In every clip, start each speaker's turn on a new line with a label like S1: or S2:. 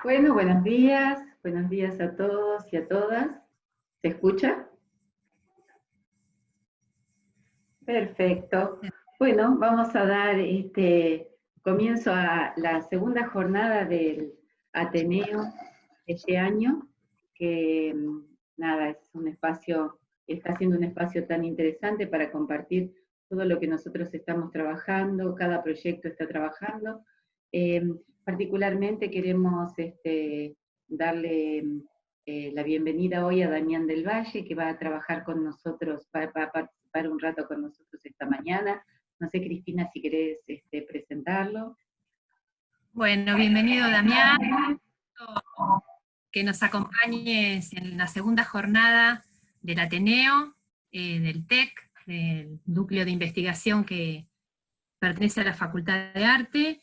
S1: Bueno, buenos días a todos y a todas. ¿Se escucha? Perfecto. Bueno, vamos a dar comienzo a la segunda jornada del Ateneo este año, que nada, es un espacio, está siendo un espacio tan interesante para compartir todo lo que nosotros estamos trabajando, cada proyecto está trabajando. Eh, Particularmente queremos darle la bienvenida hoy a Damián del Valle, que va a trabajar con nosotros, va a participar un rato con nosotros esta mañana. No sé, Cristina, si querés presentarlo.
S2: Bueno, bienvenido Damián, que nos acompañes en la segunda jornada del Ateneo, del TEC, del núcleo de investigación que pertenece a la Facultad de Arte.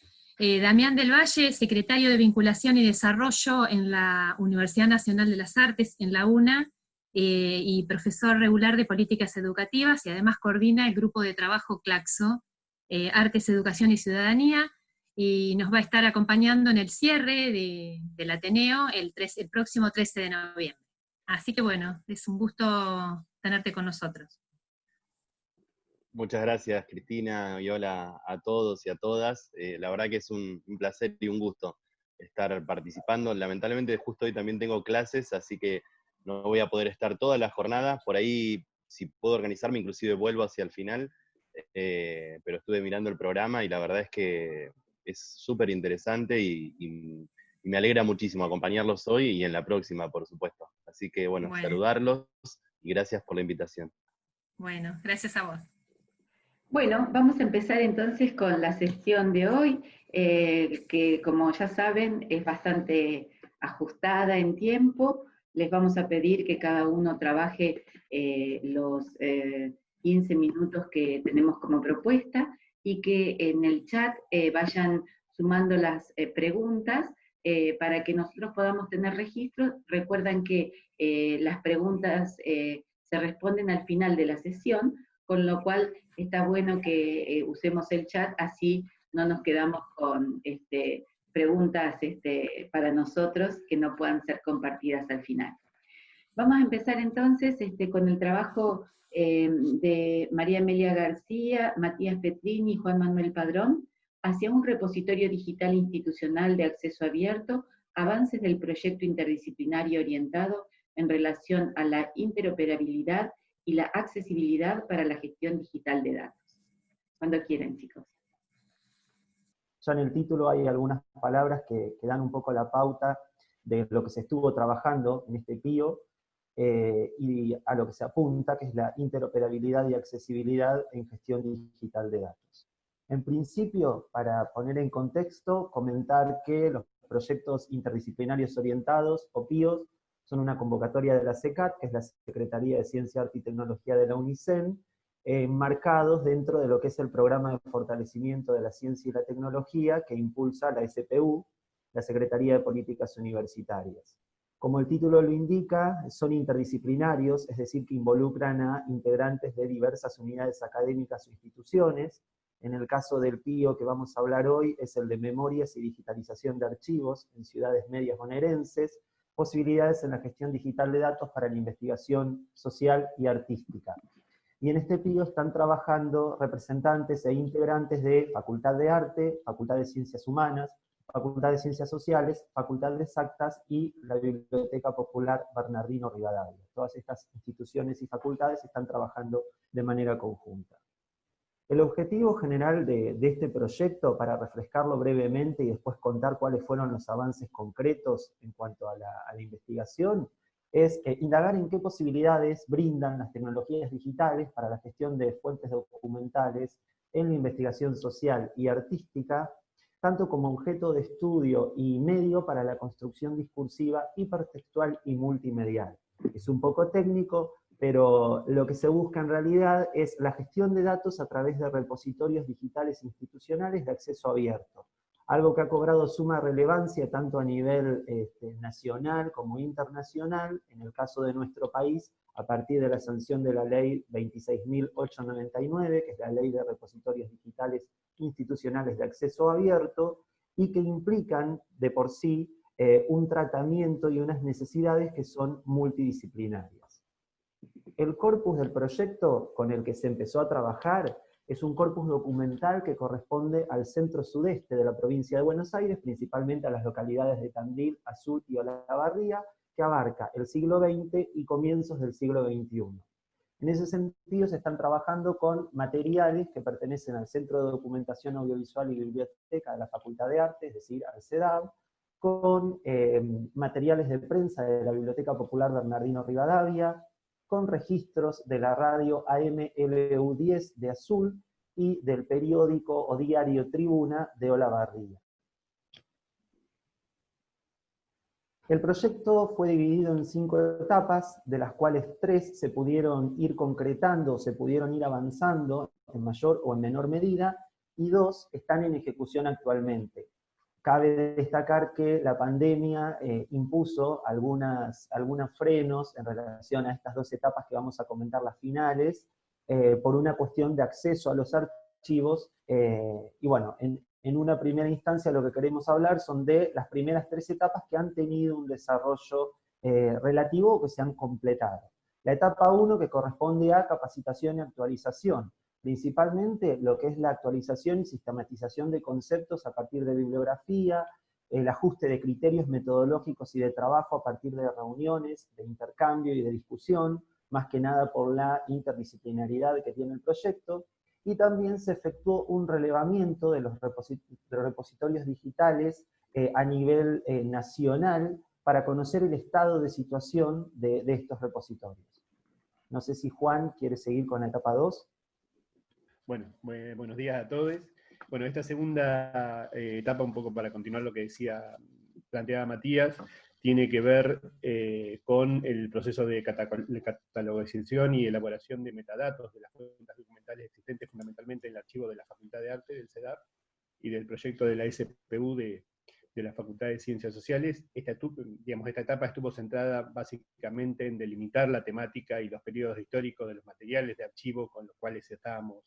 S2: Damián del Valle, secretario de Vinculación y Desarrollo en la Universidad Nacional de las Artes, en la UNA, y profesor regular de Políticas Educativas, y además coordina el grupo de trabajo CLACSO, Artes, Educación y Ciudadanía, y nos va a estar acompañando en el cierre del Ateneo el próximo 13 de noviembre. Así que bueno, es un gusto tenerte con nosotros.
S3: Muchas gracias, Cristina, y hola a todos y a todas. La verdad que es un placer y un gusto estar participando. Lamentablemente justo hoy también tengo clases, así que no voy a poder estar toda la jornada. Por ahí, si puedo organizarme, inclusive vuelvo hacia el final, pero estuve mirando el programa y la verdad es que es súper interesante y me alegra muchísimo acompañarlos hoy y en la próxima, por supuesto. Así que bueno, saludarlos y gracias por la invitación.
S2: Bueno, gracias a vos.
S1: Bueno, vamos a empezar entonces con la sesión de hoy, que como ya saben es bastante ajustada en tiempo. Les vamos a pedir que cada uno trabaje los 15 minutos que tenemos como propuesta y que en el chat vayan sumando las preguntas para que nosotros podamos tener registro. Recuerdan que las preguntas se responden al final de la sesión, con lo cual está bueno que usemos el chat, así no nos quedamos con preguntas para nosotros que no puedan ser compartidas al final. Vamos a empezar entonces con el trabajo de María Amelia García, Matías Petrini y Juan Manuel Padrón, hacia un repositorio digital institucional de acceso abierto, avances del proyecto interdisciplinario orientado en relación a la interoperabilidad y la accesibilidad para la gestión digital de datos. Cuando quieran, chicos.
S4: Ya en el título hay algunas palabras que dan un poco la pauta de lo que se estuvo trabajando en este PIO y a lo que se apunta, que es la interoperabilidad y accesibilidad en gestión digital de datos. En principio, para poner en contexto, comentar que los proyectos interdisciplinarios orientados, o PIOs, son una convocatoria de la SECAT, que es la Secretaría de Ciencia, Arte y Tecnología de la UNICEN, marcados dentro de lo que es el programa de fortalecimiento de la ciencia y la tecnología que impulsa la SPU, la Secretaría de Políticas Universitarias. Como el título lo indica, son interdisciplinarios, es decir, que involucran a integrantes de diversas unidades académicas o instituciones. En el caso del PIO que vamos a hablar hoy, es el de Memorias y Digitalización de Archivos en ciudades medias bonaerenses, posibilidades en la gestión digital de datos para la investigación social y artística. Y en este PIO están trabajando representantes e integrantes de Facultad de Arte, Facultad de Ciencias Humanas, Facultad de Ciencias Sociales, Facultad de Exactas y la Biblioteca Popular Bernardino Rivadavia. Todas estas instituciones y facultades están trabajando de manera conjunta. El objetivo general de este proyecto, para refrescarlo brevemente y después contar cuáles fueron los avances concretos en cuanto a la investigación, es indagar en qué posibilidades brindan las tecnologías digitales para la gestión de fuentes documentales en la investigación social y artística, tanto como objeto de estudio y medio para la construcción discursiva, hipertextual y multimedial. Es un poco técnico, pero lo que se busca en realidad es la gestión de datos a través de repositorios digitales institucionales de acceso abierto, algo que ha cobrado suma relevancia tanto a nivel nacional como internacional, en el caso de nuestro país, a partir de la sanción de la ley 26.899, que es la ley de repositorios digitales institucionales de acceso abierto, y que implican de por sí un tratamiento y unas necesidades que son multidisciplinarias. El corpus del proyecto con el que se empezó a trabajar es un corpus documental que corresponde al centro sudeste de la provincia de Buenos Aires, principalmente a las localidades de Tandil, Azul y Olavarría, que abarca el siglo XX y comienzos del siglo XXI. En ese sentido se están trabajando con materiales que pertenecen al Centro de Documentación Audiovisual y Biblioteca de la Facultad de Arte, es decir, al CEDAB, con materiales de prensa de la Biblioteca Popular Bernardino Rivadavia, con registros de la radio AM-LU10 de Azul y del periódico o diario Tribuna de Olavarría. El proyecto fue dividido en 5 etapas, de las cuales 3 se pudieron ir concretando, se pudieron ir avanzando en mayor o en menor medida, y 2 están en ejecución actualmente. Cabe destacar que la pandemia impuso algunos frenos en relación a estas 2 etapas que vamos a comentar, las finales, por una cuestión de acceso a los archivos, y bueno, en una primera instancia lo que queremos hablar son de las primeras 3 etapas que han tenido un desarrollo relativo o que se han completado. La etapa 1, que corresponde a capacitación y actualización, principalmente lo que es la actualización y sistematización de conceptos a partir de bibliografía, el ajuste de criterios metodológicos y de trabajo a partir de reuniones, de intercambio y de discusión, más que nada por la interdisciplinaridad que tiene el proyecto, y también se efectuó un relevamiento de los repositorios digitales a nivel nacional para conocer el estado de situación de estos repositorios. No sé si Juan quiere seguir con la etapa 2.
S5: Bueno, buenos días a todos. Bueno, esta segunda etapa, un poco para continuar lo que planteaba Matías, tiene que ver con el proceso de catalogización y elaboración de metadatos de las fuentes documentales existentes fundamentalmente en el archivo de la Facultad de Arte, del CEDAR, y del proyecto de la SPU de la Facultad de Ciencias Sociales. Esta etapa estuvo centrada básicamente en delimitar la temática y los periodos históricos de los materiales de archivo con los cuales estábamos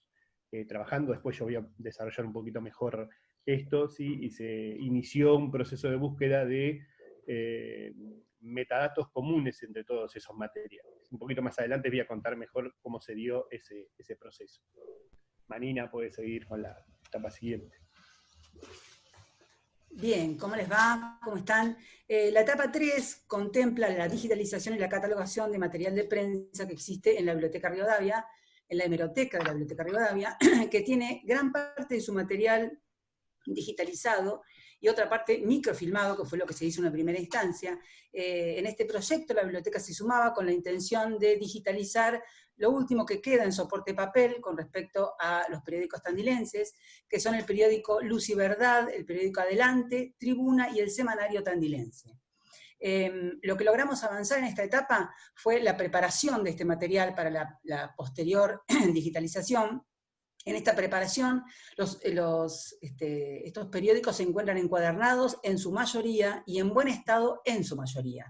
S5: trabajando. Después yo voy a desarrollar un poquito mejor esto, ¿sí? Y se inició un proceso de búsqueda de metadatos comunes entre todos esos materiales. Un poquito más adelante voy a contar mejor cómo se dio ese proceso. Manina puede seguir con la etapa siguiente.
S6: Bien, ¿cómo les va? ¿Cómo están? La etapa 3 contempla la digitalización y la catalogación de material de prensa que existe en la Biblioteca Rivadavia, en la hemeroteca de la Biblioteca Rivadavia, que tiene gran parte de su material digitalizado y otra parte microfilmado, que fue lo que se hizo en la primera instancia. En este proyecto la biblioteca se sumaba con la intención de digitalizar lo último que queda en soporte papel con respecto a los periódicos tandilenses, que son el periódico Luz y Verdad, el periódico Adelante, Tribuna y el semanario tandilense. Lo que logramos avanzar en esta etapa fue la preparación de este material para la posterior digitalización. En esta preparación, estos periódicos se encuentran encuadernados en su mayoría y en buen estado en su mayoría.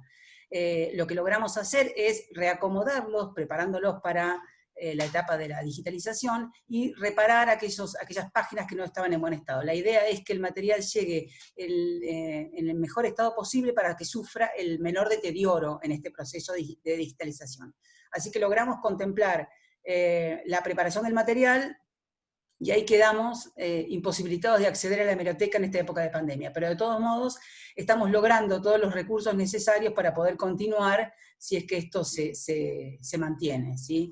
S6: Lo que logramos hacer es reacomodarlos, preparándolos para la etapa de la digitalización y reparar aquellas páginas que no estaban en buen estado. La idea es que el material llegue en el mejor estado posible para que sufra el menor deterioro en este proceso de digitalización. Así que logramos contemplar la preparación del material, y ahí quedamos imposibilitados de acceder a la hemeroteca en esta época de pandemia. Pero de todos modos, estamos logrando todos los recursos necesarios para poder continuar si es que esto se mantiene, ¿sí?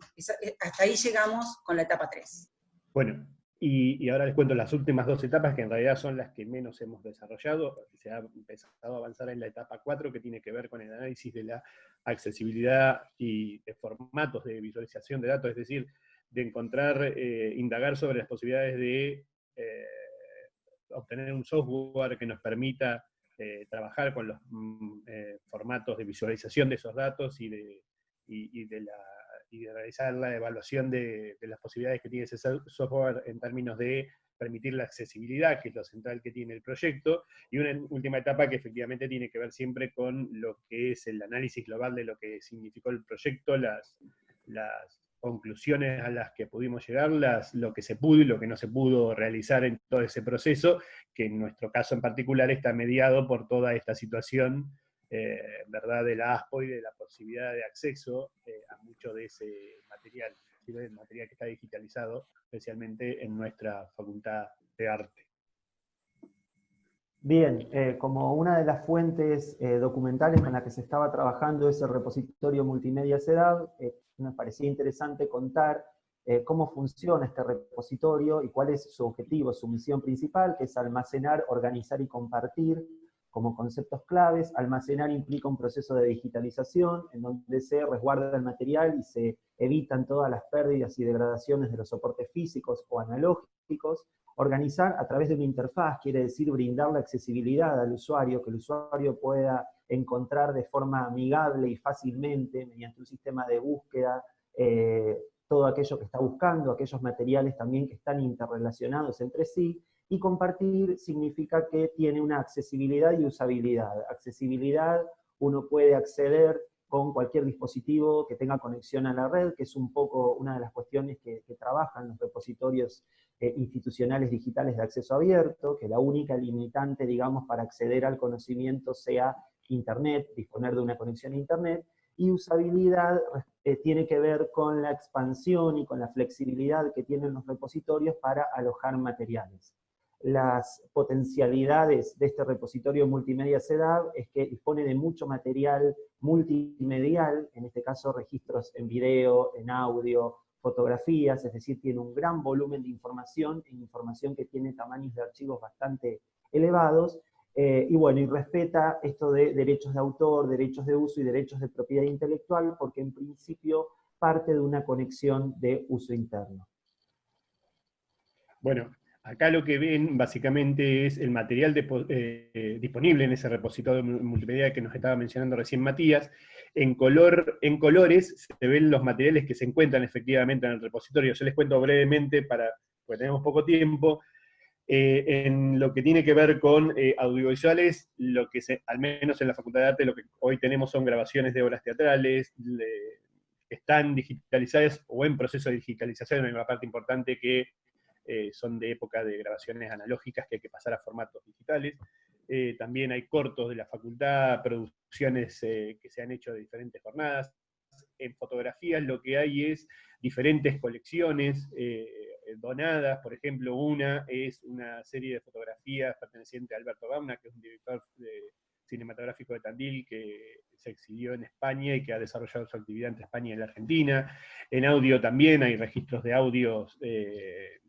S6: Hasta ahí llegamos con la etapa 3.
S5: Bueno, y ahora les cuento las últimas 2 etapas, que en realidad son las que menos hemos desarrollado. Se ha empezado a avanzar en la etapa 4, que tiene que ver con el análisis de la accesibilidad y de formatos de visualización de datos, es decir, de encontrar, indagar sobre las posibilidades de obtener un software que nos permita trabajar con los formatos de visualización de esos datos y de realizar la evaluación de las posibilidades que tiene ese software en términos de permitir la accesibilidad, que es lo central que tiene el proyecto, y una última etapa que efectivamente tiene que ver siempre con lo que es el análisis global de lo que significó el proyecto, las conclusiones a las que pudimos llegar, lo que se pudo y lo que no se pudo realizar en todo ese proceso, que en nuestro caso en particular está mediado por toda esta situación, ¿verdad?, de la ASPO y de la posibilidad de acceso a mucho de ese material, el material que está digitalizado, especialmente en nuestra Facultad de Arte.
S4: Bien, como una de las fuentes documentales con la que se estaba trabajando es el repositorio multimedia CEDAV, nos parecía interesante contar cómo funciona este repositorio y cuál es su objetivo, su misión principal, que es almacenar, organizar y compartir como conceptos claves. Almacenar implica un proceso de digitalización en donde se resguarda el material y se evitan todas las pérdidas y degradaciones de los soportes físicos o analógicos. Organizar a través de una interfaz quiere decir brindar la accesibilidad al usuario, que el usuario pueda encontrar de forma amigable y fácilmente, mediante un sistema de búsqueda, todo aquello que está buscando, aquellos materiales también que están interrelacionados entre sí. Y compartir significa que tiene una accesibilidad y usabilidad. Accesibilidad, uno puede acceder con cualquier dispositivo que tenga conexión a la red, que es un poco una de las cuestiones que trabajan los repositorios institucionales digitales de acceso abierto, que la única limitante, digamos, para acceder al conocimiento sea Internet, disponer de una conexión a Internet. Y usabilidad tiene que ver con la expansión y con la flexibilidad que tienen los repositorios para alojar materiales. Las potencialidades de este repositorio multimedia CEDAV es que dispone de mucho material multimedial, en este caso registros en video, en audio, fotografías, es decir, tiene un gran volumen de información que tiene tamaños de archivos bastante elevados, y bueno, y respeta esto de derechos de autor, derechos de uso y derechos de propiedad intelectual, porque en principio parte de una conexión de uso interno.
S5: Bueno, acá lo que ven básicamente es el material disponible en ese repositorio multimedia que nos estaba mencionando recién Matías. En colores se ven los materiales que se encuentran efectivamente en el repositorio. Yo les cuento brevemente, porque tenemos poco tiempo. En lo que tiene que ver con audiovisuales, al menos en la Facultad de Arte, lo que hoy tenemos son grabaciones de obras teatrales, que están digitalizadas o en proceso de digitalización. Hay una parte importante que son de época de grabaciones analógicas que hay que pasar a formatos digitales. También hay cortos de la facultad, producciones que se han hecho de diferentes jornadas. En fotografías lo que hay es diferentes colecciones donadas. Por ejemplo, una es una serie de fotografías perteneciente a Alberto Gauna, que es un director cinematográfico de Tandil, que se exilió en España y que ha desarrollado su actividad entre España y la Argentina. En audio también hay registros de audios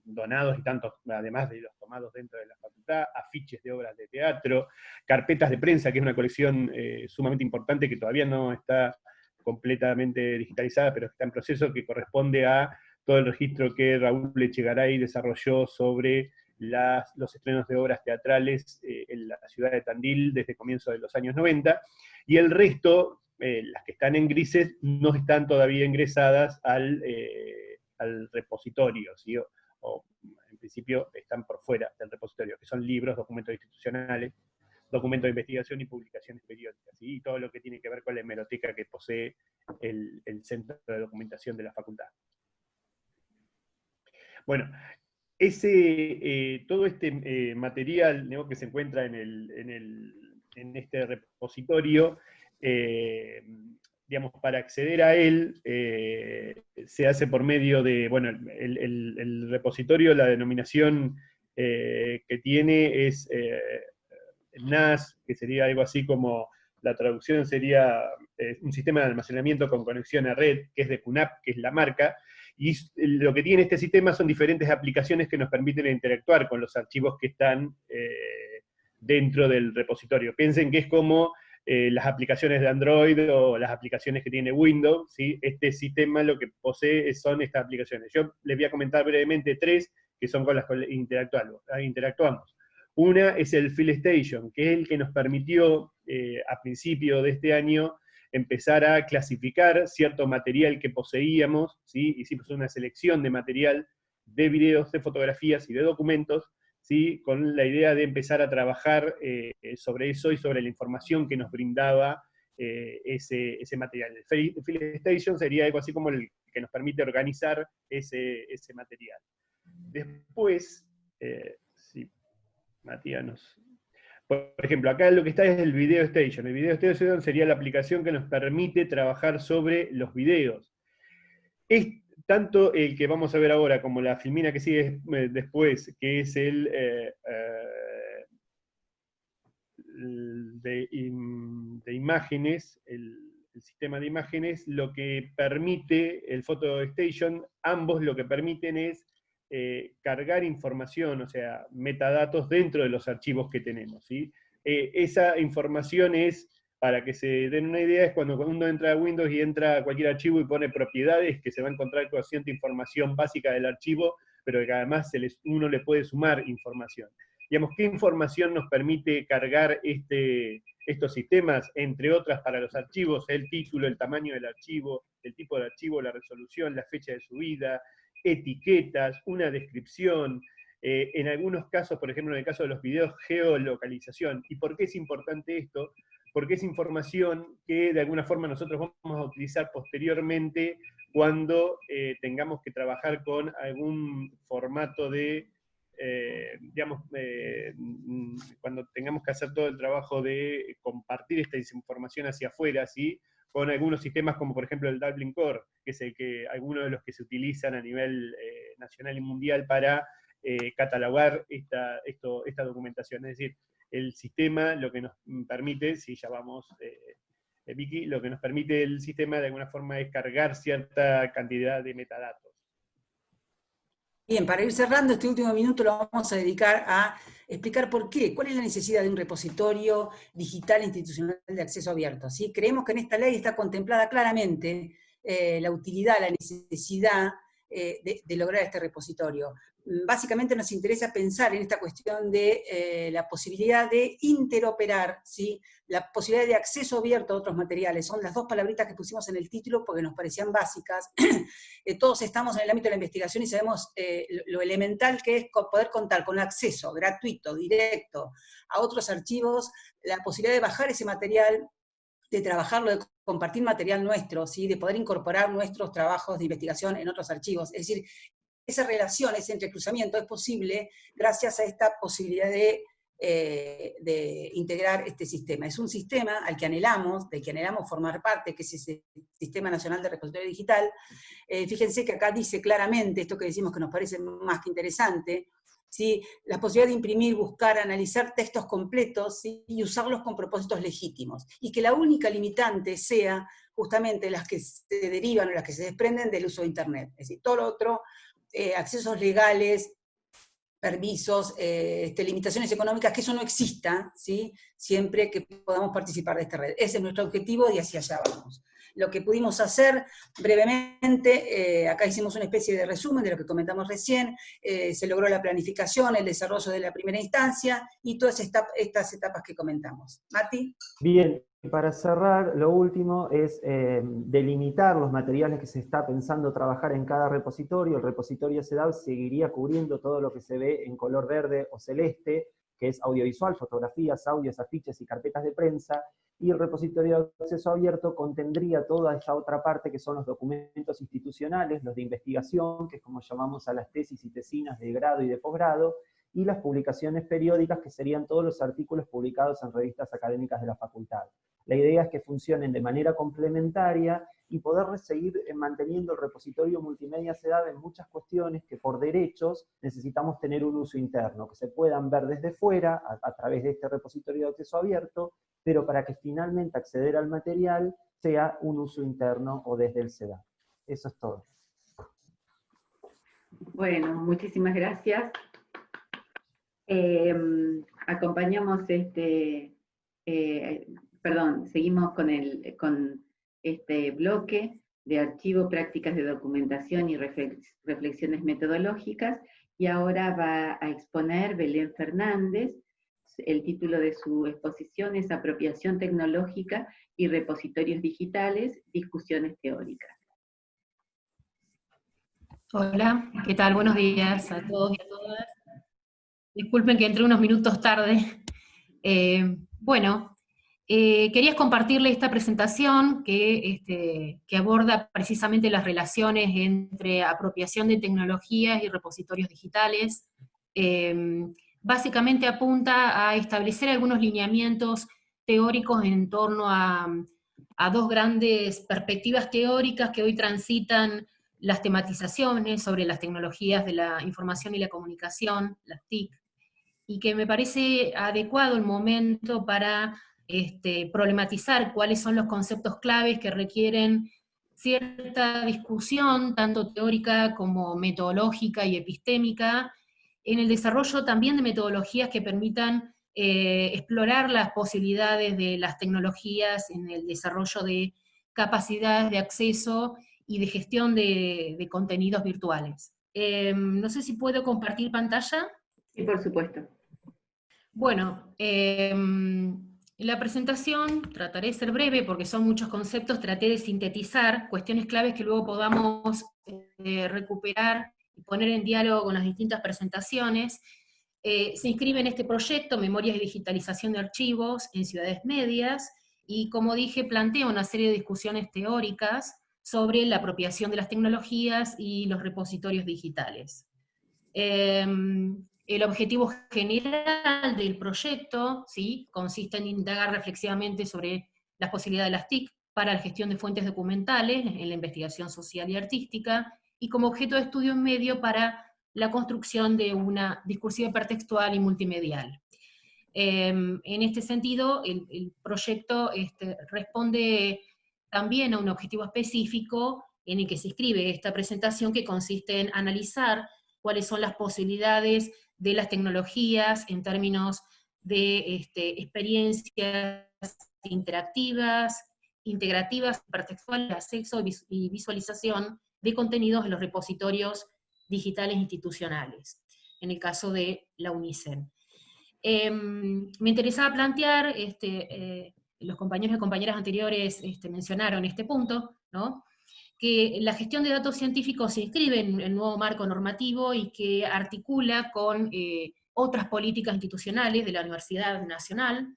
S5: donados y tantos, además de los tomados dentro de la facultad, afiches de obras de teatro, carpetas de prensa, que es una colección sumamente importante que todavía no está completamente digitalizada, pero está en proceso, que corresponde a todo el registro que Raúl Echegaray desarrolló sobre los estrenos de obras teatrales en la ciudad de Tandil desde comienzos de los años 90, y el resto, las que están en grises, no están todavía ingresadas al repositorio, ¿sí? O en principio están por fuera del repositorio, que son libros, documentos institucionales, documentos de investigación y publicaciones periódicas, ¿sí? Y todo lo que tiene que ver con la hemeroteca que posee el Centro de Documentación de la Facultad. Bueno, todo este material, ¿no?, que se encuentra en este repositorio, digamos, para acceder a él, se hace por medio de, bueno, el repositorio, la denominación que tiene es NAS, que sería algo así como, la traducción sería un sistema de almacenamiento con conexión a red, que es de QNAP, que es la marca, y lo que tiene este sistema son diferentes aplicaciones que nos permiten interactuar con los archivos que están dentro del repositorio. Piensen que es como las aplicaciones de Android o las aplicaciones que tiene Windows, ¿sí? Este sistema lo que posee son estas aplicaciones. Yo les voy a comentar brevemente tres que son con las que interactuamos. Una es el FilStation, que es el que nos permitió a principio de este año empezar a clasificar cierto material que poseíamos, ¿sí? Hicimos una selección de material, de videos, de fotografías y de documentos, ¿sí? Con la idea de empezar a trabajar sobre eso y sobre la información que nos brindaba ese material. El File Station sería algo así como el que nos permite organizar ese material. Después, si Matías nos... Por ejemplo, acá lo que está es el Video Station. El Video Station sería la aplicación que nos permite trabajar sobre los videos. Es tanto el que vamos a ver ahora como la filmina que sigue después, que es el de imágenes, el sistema de imágenes, lo que permite, el Photo Station, ambos lo que permiten es cargar información, o sea, metadatos dentro de los archivos que tenemos, ¿sí? Esa información es, para que se den una idea, es cuando uno entra a Windows y entra a cualquier archivo y pone propiedades, que se va a encontrar con cierta información básica del archivo, pero que además uno le puede sumar información. Digamos, ¿qué información nos permite cargar estos sistemas? Entre otras, para los archivos, el título, el tamaño del archivo, el tipo de archivo, la resolución, la fecha de subida, etiquetas, una descripción, en algunos casos, por ejemplo, en el caso de los videos, geolocalización. ¿Y por qué es importante esto? Porque es información que de alguna forma nosotros vamos a utilizar posteriormente cuando tengamos que trabajar con algún formato de, cuando tengamos que hacer todo el trabajo de compartir esta información hacia afuera, ¿sí? Con algunos sistemas como por ejemplo el Dublin Core, que es algunos de los que se utilizan a nivel nacional y mundial para catalogar esta documentación. Es decir, el sistema lo que nos permite, si ya vamos, Vicky, lo que nos permite el sistema de alguna forma es cargar cierta cantidad de metadatos.
S6: Bien, para ir cerrando, este último minuto lo vamos a dedicar a explicar por qué, cuál es la necesidad de un repositorio digital institucional de acceso abierto. ¿Sí? Creemos que en esta ley está contemplada claramente la utilidad, la necesidad de lograr este repositorio. Básicamente nos interesa pensar en esta cuestión de la posibilidad de interoperar, ¿sí? La posibilidad de acceso abierto a otros materiales. Son las dos palabritas que pusimos en el título porque nos parecían básicas. Todos estamos en el ámbito de la investigación y sabemos lo elemental que es poder contar con acceso gratuito, directo, a otros archivos, la posibilidad de bajar ese material, de trabajarlo, de compartir material nuestro, ¿sí? De poder incorporar nuestros trabajos de investigación en otros archivos. Es decir, esa relación, ese entrecruzamiento es posible gracias a esta posibilidad de integrar este sistema. Es un sistema al que anhelamos, del que anhelamos formar parte, que es ese Sistema Nacional de Repositorio Digital. Fíjense que acá dice claramente, esto que decimos que nos parece más que interesante, ¿sí? La posibilidad de imprimir, buscar, analizar textos completos, ¿sí? Y usarlos con propósitos legítimos. Y que la única limitante sea justamente las que se derivan o las que se desprenden del uso de Internet. Es decir, todo lo otro, accesos legales, permisos, limitaciones económicas, que eso no exista, ¿sí? Siempre que podamos participar de esta red. Ese es nuestro objetivo y hacia allá vamos. Lo que pudimos hacer brevemente, acá hicimos una especie de resumen de lo que comentamos recién, se logró la planificación, el desarrollo de la primera instancia y todas estas etapas que comentamos. Mati.
S4: Bien, para cerrar, lo último es delimitar los materiales que se está pensando trabajar en cada repositorio. El repositorio CEDAW seguiría cubriendo todo lo que se ve en color verde o celeste, que es audiovisual, fotografías, audios, afiches y carpetas de prensa, y el repositorio de acceso abierto contendría toda esta otra parte que son los documentos institucionales, los de investigación, que es como llamamos a las tesis y tesinas de grado y de posgrado, y las publicaciones periódicas, que serían todos los artículos publicados en revistas académicas de la facultad. La idea es que funcionen de manera complementaria y poder seguir manteniendo el repositorio multimedia CEDAW en muchas cuestiones que por derechos necesitamos tener un uso interno, que se puedan ver desde fuera a través de este repositorio de acceso abierto, pero para que finalmente acceder al material sea un uso interno o desde el CEDAW. Eso es todo.
S1: Bueno, muchísimas gracias. Acompañamos seguimos con este bloque de archivo, prácticas de documentación y reflexiones metodológicas, y ahora va a exponer Belén Fernández. El título de su exposición es Apropiación tecnológica y repositorios digitales, discusiones teóricas.
S2: Hola, ¿qué tal? Buenos días a todos y a todas. Disculpen que entré unos minutos tarde. Quería compartirle esta presentación que aborda precisamente las relaciones entre apropiación de tecnologías y repositorios digitales. Básicamente apunta a establecer algunos lineamientos teóricos en torno a dos grandes perspectivas teóricas que hoy transitan las tematizaciones sobre las tecnologías de la información y la comunicación, las TIC, y que me parece adecuado el momento para problematizar cuáles son los conceptos claves que requieren cierta discusión, tanto teórica como metodológica y epistémica, en el desarrollo también de metodologías que permitan explorar las posibilidades de las tecnologías en el desarrollo de capacidades de acceso y de gestión de contenidos virtuales. No sé si puedo compartir pantalla.
S1: Sí, por supuesto.
S2: Bueno, la presentación trataré de ser breve porque son muchos conceptos, traté de sintetizar cuestiones claves que luego podamos recuperar y poner en diálogo con las distintas presentaciones. Se inscribe en este proyecto Memorias y Digitalización de Archivos en Ciudades Medias, y como dije, plantea una serie de discusiones teóricas sobre la apropiación de las tecnologías y los repositorios digitales. El objetivo general del proyecto, ¿sí?, consiste en indagar reflexivamente sobre las posibilidades de las TIC para la gestión de fuentes documentales en la investigación social y artística, y como objeto de estudio en medio para la construcción de una discursiva hipertextual y multimedial. En este sentido, el proyecto responde también a un objetivo específico en el que se inscribe esta presentación, que consiste en analizar cuáles son las posibilidades de las tecnologías en términos de experiencias interactivas, integrativas, hipertextuales, acceso y visualización de contenidos en los repositorios digitales institucionales, en el caso de la UNICEN. Me interesaba plantear, los compañeros y compañeras anteriores mencionaron este punto, ¿no?, que la gestión de datos científicos se inscribe en el nuevo marco normativo y que articula con otras políticas institucionales de la Universidad Nacional,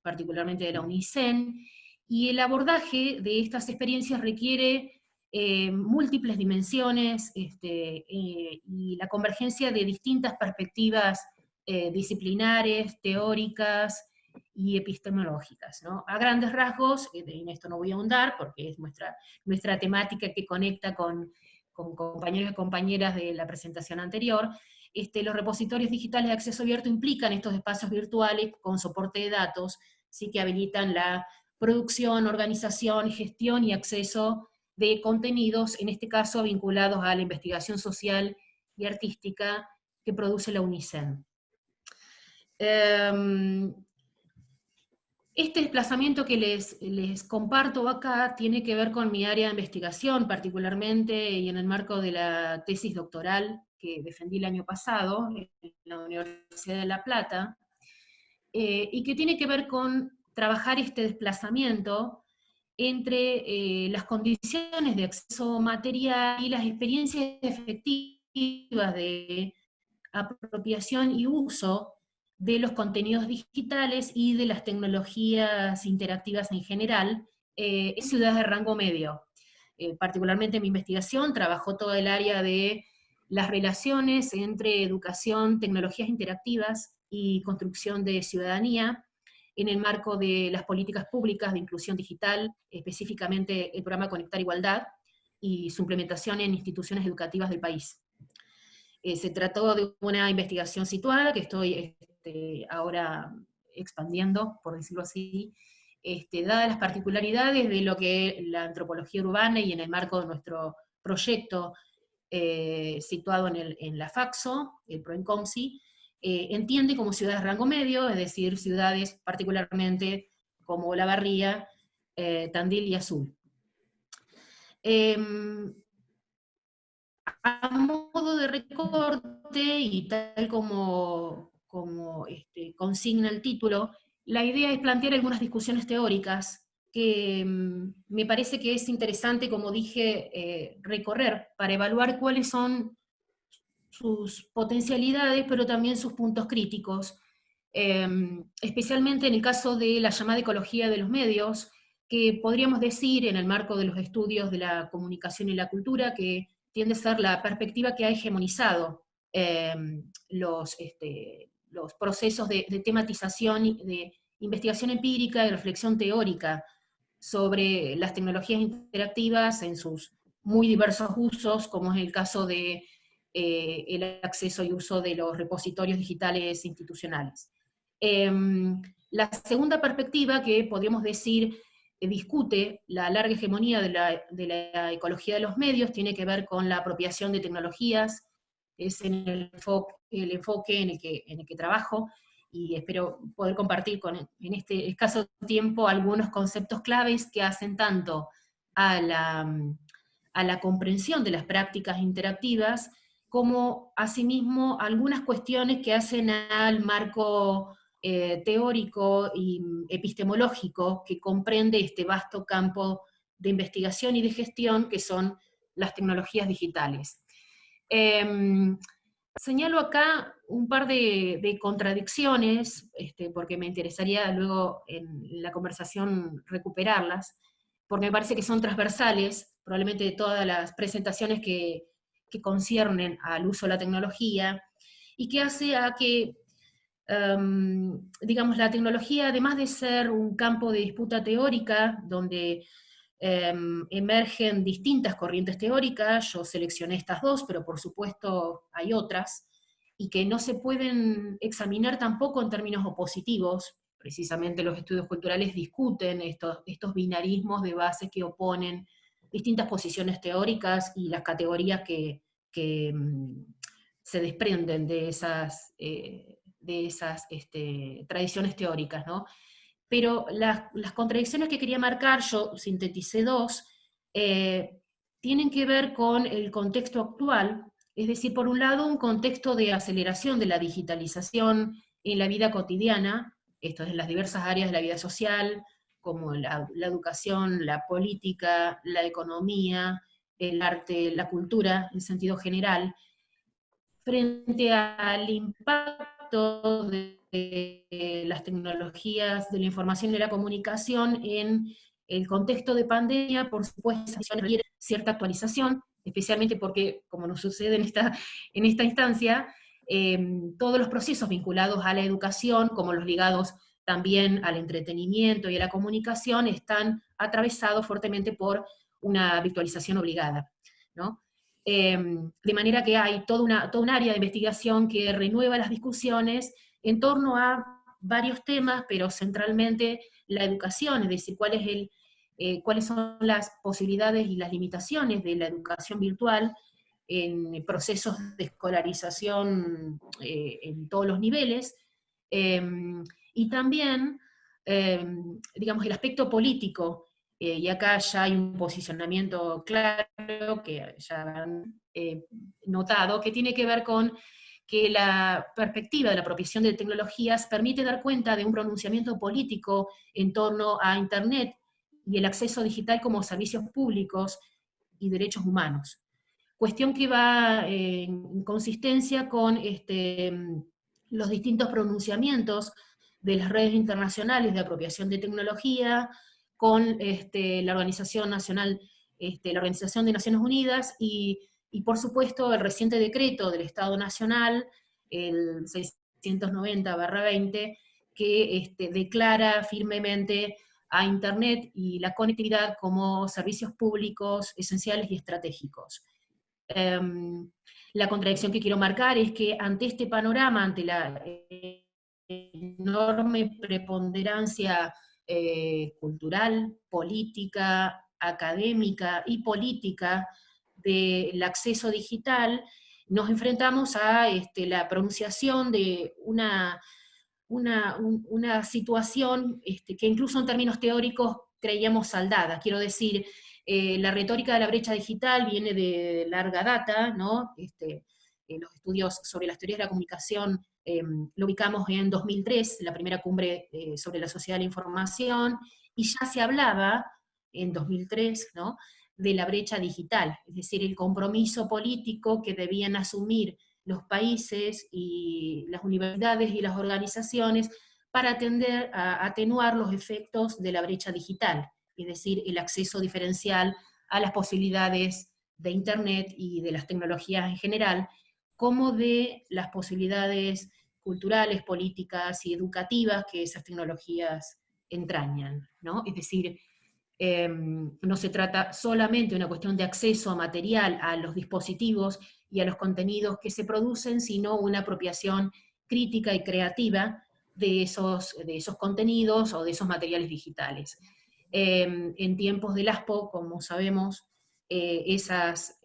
S2: particularmente de la UNICEN, y el abordaje de estas experiencias requiere múltiples dimensiones y la convergencia de distintas perspectivas disciplinares, teóricas y epistemológicas, ¿no? A grandes rasgos, en esto no voy a ahondar porque es nuestra temática que conecta con compañeros y compañeras de la presentación anterior. Los repositorios digitales de acceso abierto implican estos espacios virtuales con soporte de datos, ¿sí?, que habilitan la producción, organización, gestión y acceso de contenidos, en este caso vinculados a la investigación social y artística que produce la UNICEN. Este desplazamiento que les comparto acá tiene que ver con mi área de investigación particularmente, y en el marco de la tesis doctoral que defendí el año pasado en la Universidad de La Plata, y que tiene que ver con trabajar este desplazamiento entre las condiciones de acceso material y las experiencias efectivas de apropiación y uso de los contenidos digitales y de las tecnologías interactivas en general, en ciudades de rango medio. Particularmente mi investigación trabajó todo el área de las relaciones entre educación, tecnologías interactivas y construcción de ciudadanía, en el marco de las políticas públicas de inclusión digital, específicamente el programa Conectar Igualdad, y su implementación en instituciones educativas del país. Se trató de una investigación situada que estoy ahora expandiendo, por decirlo así, dadas las particularidades de lo que la antropología urbana y en el marco de nuestro proyecto situado en la FAXO, el PROENCOMSI, entiende como ciudades de rango medio, es decir, ciudades particularmente como Olavarría, Tandil y Azul. A modo de recorte, y tal como consigna el título, la idea es plantear algunas discusiones teóricas que me parece que es interesante, como dije, recorrer para evaluar cuáles son sus potencialidades, pero también sus puntos críticos,
S7: especialmente en el caso de la llamada ecología de los medios, que podríamos decir en el marco de los estudios de la comunicación y la cultura, que tiende a ser la perspectiva que ha hegemonizado los procesos de tematización, de investigación empírica y reflexión teórica sobre las tecnologías interactivas en sus muy diversos usos, como es el caso de el acceso y uso de los repositorios digitales institucionales. La segunda perspectiva, que podríamos decir discute la larga hegemonía de la ecología de los medios, tiene que ver con la apropiación de tecnologías, es en el enfoque en el que trabajo, y espero poder compartir en este escaso tiempo algunos conceptos claves que hacen tanto a la comprensión de las prácticas interactivas, como asimismo algunas cuestiones que hacen al marco teórico y epistemológico que comprende este vasto campo de investigación y de gestión que son las tecnologías digitales. Señalo acá un par de contradicciones, porque me interesaría luego en la conversación recuperarlas, porque me parece que son transversales, probablemente de todas las presentaciones que conciernen al uso de la tecnología, y que hace a que, digamos, la tecnología, además de ser un campo de disputa teórica, donde emergen distintas corrientes teóricas, yo seleccioné estas dos, pero por supuesto hay otras, y que no se pueden examinar tampoco en términos opositivos. Precisamente los estudios culturales discuten estos binarismos de bases que oponen distintas posiciones teóricas y las categorías que se desprenden de esas tradiciones teóricas, ¿no? Pero las contradicciones que quería marcar, yo sinteticé dos, tienen que ver con el contexto actual, es decir, por un lado, un contexto de aceleración de la digitalización en la vida cotidiana, esto es en las diversas áreas de la vida social, como la educación, la política, la economía, el arte, la cultura en sentido general, frente al impacto de las tecnologías de la información y de la comunicación en el contexto de pandemia. Por supuesto, requiere cierta actualización, especialmente porque, como nos sucede en esta instancia, todos los procesos vinculados a la educación, como los ligados también al entretenimiento y a la comunicación, están atravesados fuertemente por una virtualización obligada, ¿no? De manera que hay todo un área de investigación que renueva las discusiones en torno a varios temas, pero centralmente la educación, es decir, cuáles son las posibilidades y las limitaciones de la educación virtual en procesos de escolarización en todos los niveles, y también, digamos, el aspecto político. Y acá ya hay un posicionamiento claro que ya han notado, que tiene que ver con que la perspectiva de la apropiación de tecnologías permite dar cuenta de un pronunciamiento político en torno a Internet y el acceso digital como servicios públicos y derechos humanos. Cuestión que va en consistencia con los distintos pronunciamientos de las redes internacionales de apropiación de tecnología, con la Organización Nacional, la Organización de Naciones Unidas, y por supuesto el reciente decreto del Estado Nacional, el 690/20, que declara firmemente a Internet y la conectividad como servicios públicos esenciales y estratégicos. La contradicción que quiero marcar es que ante este panorama, ante la enorme preponderancia cultural, política, académica y política del acceso digital, nos enfrentamos a la pronunciación de una situación que incluso en términos teóricos creíamos saldada. Quiero decir, la retórica de la brecha digital viene de larga data, ¿no? Los estudios sobre las teorías de la comunicación lo ubicamos en 2003, la primera cumbre sobre la sociedad de la información, y ya se hablaba en 2003, ¿no?, de la brecha digital, es decir, el compromiso político que debían asumir los países y las universidades y las organizaciones para atender a atenuar los efectos de la brecha digital, es decir, el acceso diferencial a las posibilidades de Internet y de las tecnologías en general, como de las posibilidades culturales, políticas y educativas que esas tecnologías entrañan, ¿no? Es decir, no se trata solamente de una cuestión de acceso material a los dispositivos y a los contenidos que se producen, sino una apropiación crítica y creativa de esos contenidos o de esos materiales digitales. En tiempos del ASPO, como sabemos, esas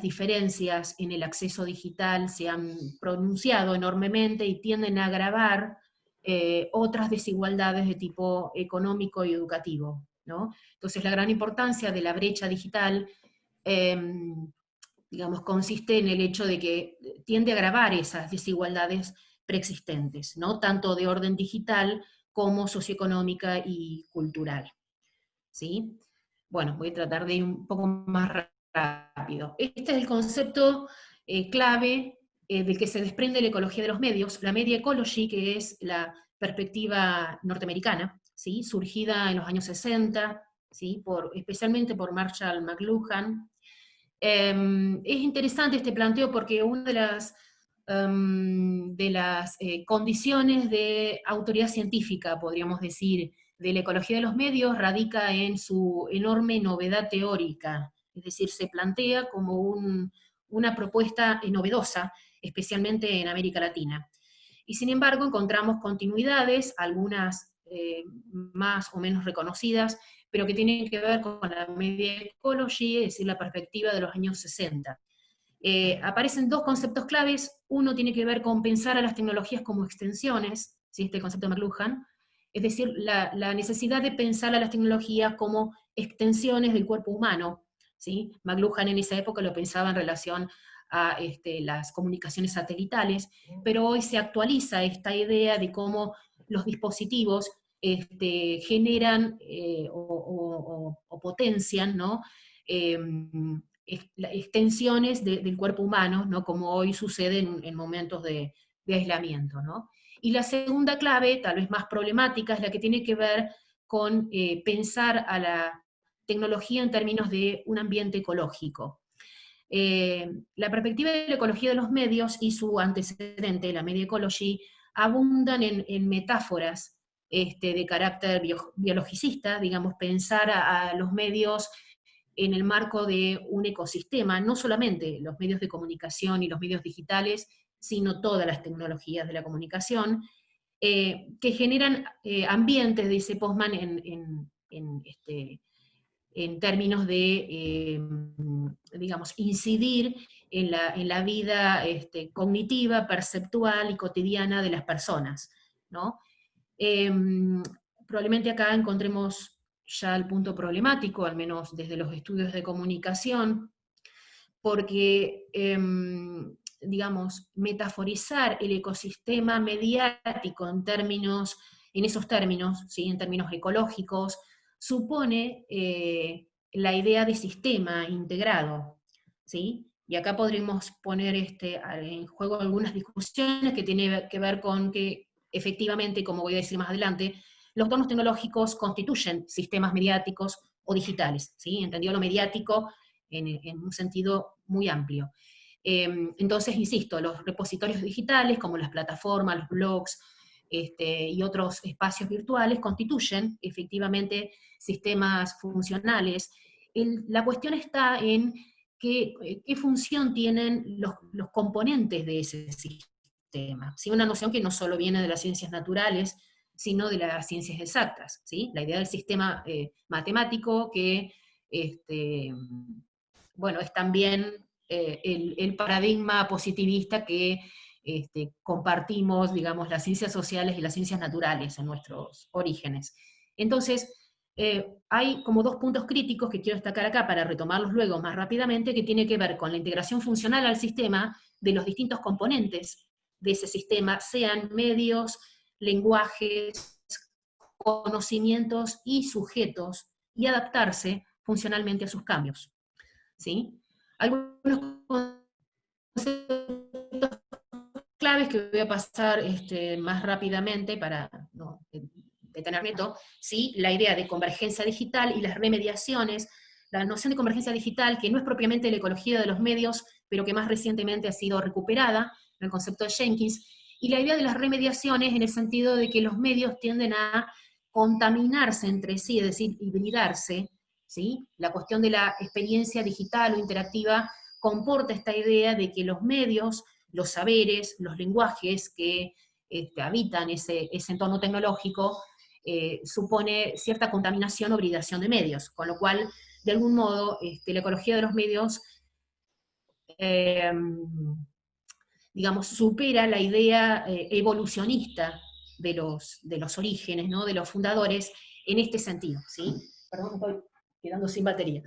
S7: diferencias en el acceso digital se han pronunciado enormemente y tienden a agravar otras desigualdades de tipo económico y educativo, ¿no? Entonces la gran importancia de la brecha digital, digamos, consiste en el hecho de que tiende a agravar esas desigualdades preexistentes, ¿no? Tanto de orden digital como socioeconómica y cultural, ¿sí? Bueno, voy a tratar de ir un poco más rápido. Este es el concepto clave del que se desprende la ecología de los medios, la media ecology, que es la perspectiva norteamericana, ¿sí? Surgida en los años 60, ¿sí? Especialmente por Marshall McLuhan. Es interesante este planteo porque una de las condiciones de autoridad científica, podríamos decir, de la ecología de los medios radica en su enorme novedad teórica, es decir, se plantea como una propuesta novedosa, especialmente en América Latina. Y sin embargo encontramos continuidades, algunas más o menos reconocidas, pero que tienen que ver con la media ecology, es decir, la perspectiva de los años 60. Aparecen dos conceptos claves, uno tiene que ver con pensar a las tecnologías como extensiones, ¿sí? Este concepto de McLuhan, es decir, la necesidad de pensar a las tecnologías como extensiones del cuerpo humano, ¿sí? McLuhan en esa época lo pensaba en relación a las comunicaciones satelitales, pero hoy se actualiza esta idea de cómo los dispositivos generan o potencian, ¿no? Extensiones del cuerpo humano, ¿no? Como hoy sucede en momentos de aislamiento, ¿no? Y la segunda clave, tal vez más problemática, es la que tiene que ver con pensar a la tecnología en términos de un ambiente ecológico. La perspectiva de la ecología de los medios y su antecedente, la media ecology, abundan en metáforas de carácter biologicista, digamos, pensar a los medios en el marco de un ecosistema, no solamente los medios de comunicación y los medios digitales, sino todas las tecnologías de la comunicación, que generan ambientes, dice Postman, en términos de, digamos, incidir en la vida cognitiva, perceptual y cotidiana de las personas, ¿no? Probablemente acá encontremos ya el punto problemático, al menos desde los estudios de comunicación, porque, digamos, metaforizar el ecosistema mediático en esos términos, ¿sí? En términos ecológicos, supone la idea de sistema integrado, ¿sí? Y acá podríamos poner en juego algunas discusiones que tienen que ver con que, efectivamente, como voy a decir más adelante, los entornos tecnológicos constituyen sistemas mediáticos o digitales, ¿sí? Entendido lo mediático en un sentido muy amplio. Entonces, insisto, los repositorios digitales, como las plataformas, los blogs, y otros espacios virtuales, constituyen efectivamente sistemas funcionales. La cuestión está en qué función tienen los componentes de ese sistema. ¿Sí? Una noción que no solo viene de las ciencias naturales, sino de las ciencias exactas, ¿sí? La idea del sistema matemático que, bueno, es también el paradigma positivista que compartimos, digamos, las ciencias sociales y las ciencias naturales en nuestros orígenes. Entonces, hay como dos puntos críticos que quiero destacar acá para retomarlos luego más rápidamente, que tiene que ver con la integración funcional al sistema de los distintos componentes de ese sistema, sean medios, lenguajes, conocimientos y sujetos, y adaptarse funcionalmente a sus cambios, ¿sí? Algunos conceptos claves que voy a pasar más rápidamente para no detenerme todo, ¿sí? La idea de convergencia digital y las remediaciones, la noción de convergencia digital, que no es propiamente la ecología de los medios, pero que más recientemente ha sido recuperada, en el concepto de Jenkins, y la idea de las remediaciones en el sentido de que los medios tienden a contaminarse entre sí, es decir, hibridarse, ¿sí? La cuestión de la experiencia digital o interactiva comporta esta idea de que los medios, los saberes, los lenguajes que habitan ese entorno tecnológico, supone cierta contaminación o hibridación de medios, con lo cual, de algún modo, la ecología de los medios, digamos, supera la idea evolucionista de los orígenes, ¿no? De los fundadores, en este sentido, ¿sí? Perdón, estoy quedando sin batería.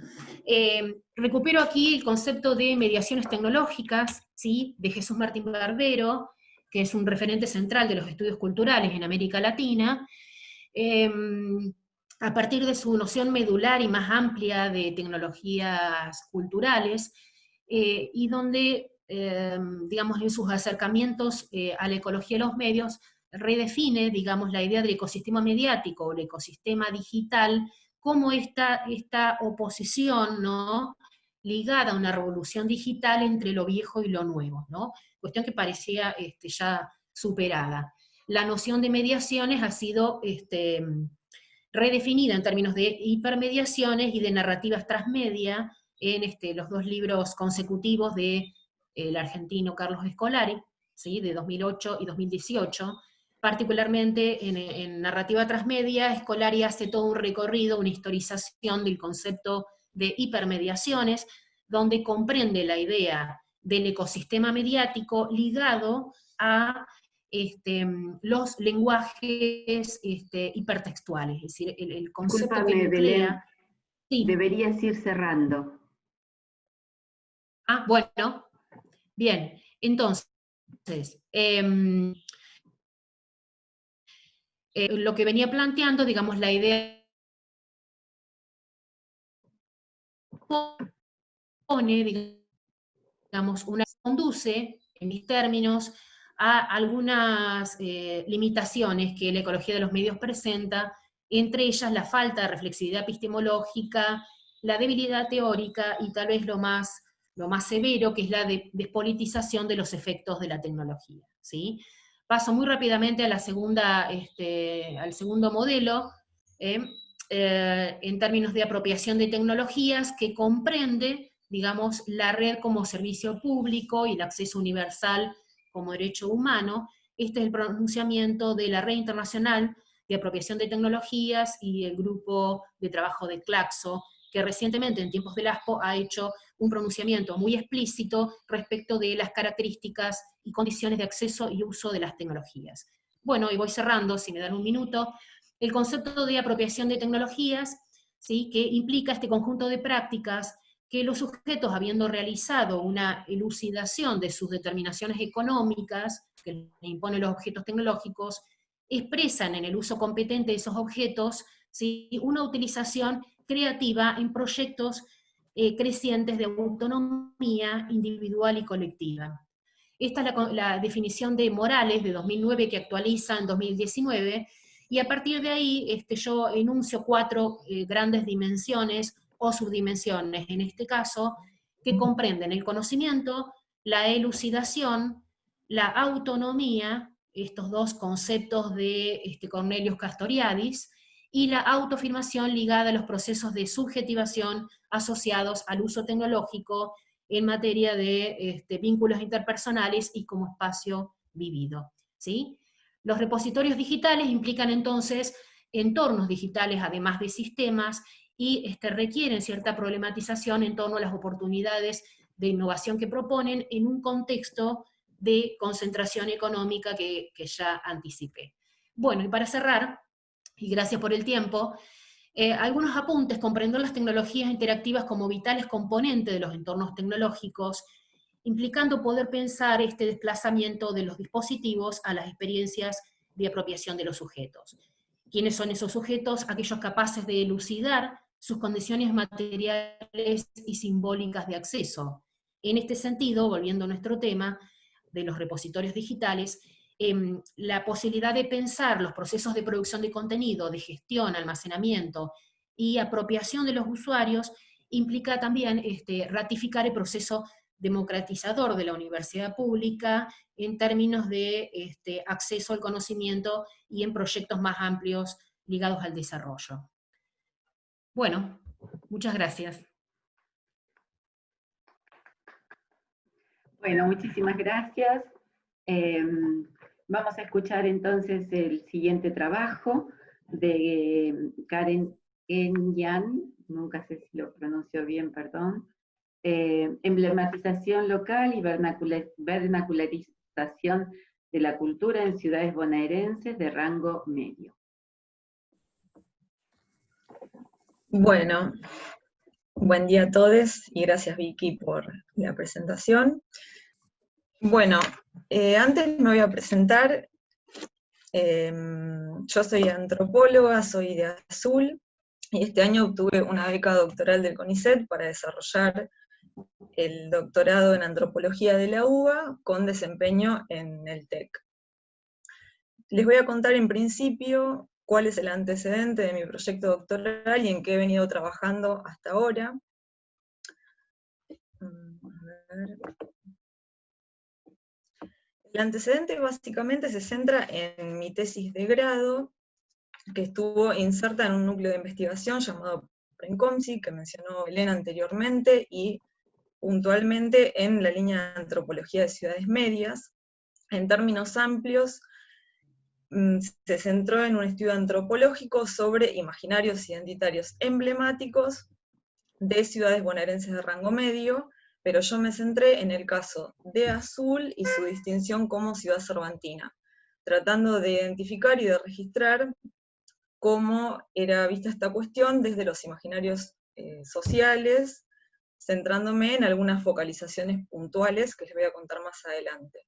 S7: Recupero aquí el concepto de mediaciones tecnológicas, ¿sí? De Jesús Martín Barbero, que es un referente central de los estudios culturales en América Latina, a partir de su noción medular y más amplia de tecnologías culturales, y donde, digamos, en sus acercamientos a la ecología de los medios, redefine, digamos, la idea del ecosistema mediático o el ecosistema digital como esta oposición, ¿no?, ligada a una revolución digital entre lo viejo y lo nuevo, ¿no? Cuestión que parecía ya superada. La noción de mediaciones ha sido redefinida en términos de hipermediaciones y de narrativas transmedia en los dos libros consecutivos de el argentino Carlos Scolari, ¿sí?, de 2008 y 2018. Particularmente en narrativa transmedia, Scolari hace todo un recorrido, una historización del concepto de hipermediaciones, donde comprende la idea del ecosistema mediático ligado a los lenguajes hipertextuales, es decir, el concepto que
S1: Discúlpame, Belén,
S7: nuclea. Sí.
S1: deberías ir cerrando.
S7: Ah, bueno, bien, entonces, lo que venía planteando, digamos, la idea pone, digamos, conduce, en mis términos, a algunas limitaciones que la ecología de los medios presenta, entre ellas la falta de reflexividad epistemológica, la debilidad teórica y tal vez lo más severo, que es la despolitización de los efectos de la tecnología, ¿sí? Paso muy rápidamente a la al segundo modelo, en términos de apropiación de tecnologías, que comprende, digamos, la red como servicio público y el acceso universal como derecho humano. Este es el pronunciamiento de la Red Internacional de Apropiación de Tecnologías y el grupo de trabajo de Claxo, que recientemente, en tiempos del ASPO, ha hecho un pronunciamiento muy explícito respecto de las características y condiciones de acceso y uso de las tecnologías. Bueno, y voy cerrando, si me dan un minuto. El concepto de apropiación de tecnologías, ¿sí?, que implica este conjunto de prácticas que los sujetos, habiendo realizado una elucidación de sus determinaciones económicas, que le imponen los objetos tecnológicos, expresan en el uso competente de esos objetos, ¿sí?, una utilización creativa en proyectos crecientes de autonomía individual y colectiva. Esta es la definición de Morales de 2009 que actualiza en 2019, y a partir de ahí yo enuncio 4 grandes dimensiones o subdimensiones, en este caso, que comprenden el conocimiento, la elucidación, la autonomía, estos dos conceptos de Cornelius Castoriadis, y la autoafirmación ligada a los procesos de subjetivación asociados al uso tecnológico en materia de vínculos interpersonales y como espacio vivido, ¿sí? Los repositorios digitales implican entonces entornos digitales, además de sistemas, y requieren cierta problematización en torno a las oportunidades de innovación que proponen en un contexto de concentración económica que ya anticipé. Bueno, y para cerrar, y gracias por el tiempo, algunos apuntes: comprender las tecnologías interactivas como vitales componentes de los entornos tecnológicos, implicando poder pensar este desplazamiento de los dispositivos a las experiencias de apropiación de los sujetos. ¿Quiénes son esos sujetos? Aquellos capaces de elucidar sus condiciones materiales y simbólicas de acceso, En este sentido, volviendo a nuestro tema de los repositorios digitales, la posibilidad de pensar los procesos de producción de contenido, de gestión, almacenamiento y apropiación de los usuarios, implica también ratificar el proceso democratizador de la universidad pública en términos de acceso al conocimiento y en proyectos más amplios ligados al desarrollo. Bueno, muchas gracias.
S1: Bueno, muchísimas gracias. Vamos a escuchar entonces el siguiente trabajo de Karen Enyan, nunca sé si lo pronuncio bien, perdón. Emblematización local y vernacularización de la cultura en ciudades bonaerenses de rango medio.
S8: Bueno, buen día a todos y gracias Vicky por la presentación. Bueno, antes me voy a presentar. Yo soy antropóloga, soy de Azul, y este año obtuve una beca doctoral del CONICET para desarrollar el doctorado en antropología de la UBA con desempeño en el TEC. Les voy a contar en principio cuál es el antecedente de mi proyecto doctoral y en qué he venido trabajando hasta ahora. El antecedente básicamente se centra en mi tesis de grado, que estuvo inserta en un núcleo de investigación llamado PRENCOMSI, que mencionó Elena anteriormente, y puntualmente en la línea de antropología de ciudades medias. En términos amplios, se centró en un estudio antropológico sobre imaginarios identitarios emblemáticos de ciudades bonaerenses de rango medio, pero yo me centré en el caso de Azul y su distinción como ciudad cervantina, tratando de identificar y de registrar cómo era vista esta cuestión desde los imaginarios sociales, centrándome en algunas focalizaciones puntuales que les voy a contar más adelante.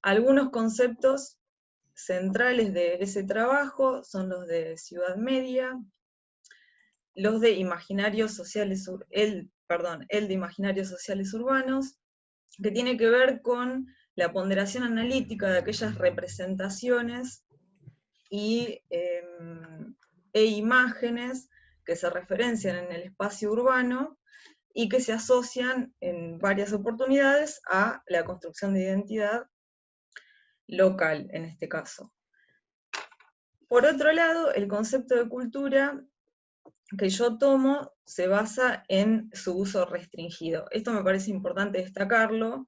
S8: Algunos conceptos centrales de ese trabajo son los de ciudad media, los de imaginarios sociales, el de imaginarios sociales urbanos, que tiene que ver con la ponderación analítica de aquellas representaciones e imágenes que se referencian en el espacio urbano y que se asocian en varias oportunidades a la construcción de identidad local, en este caso. Por otro lado, el concepto de cultura que yo tomo se basa en su uso restringido. Esto me parece importante destacarlo,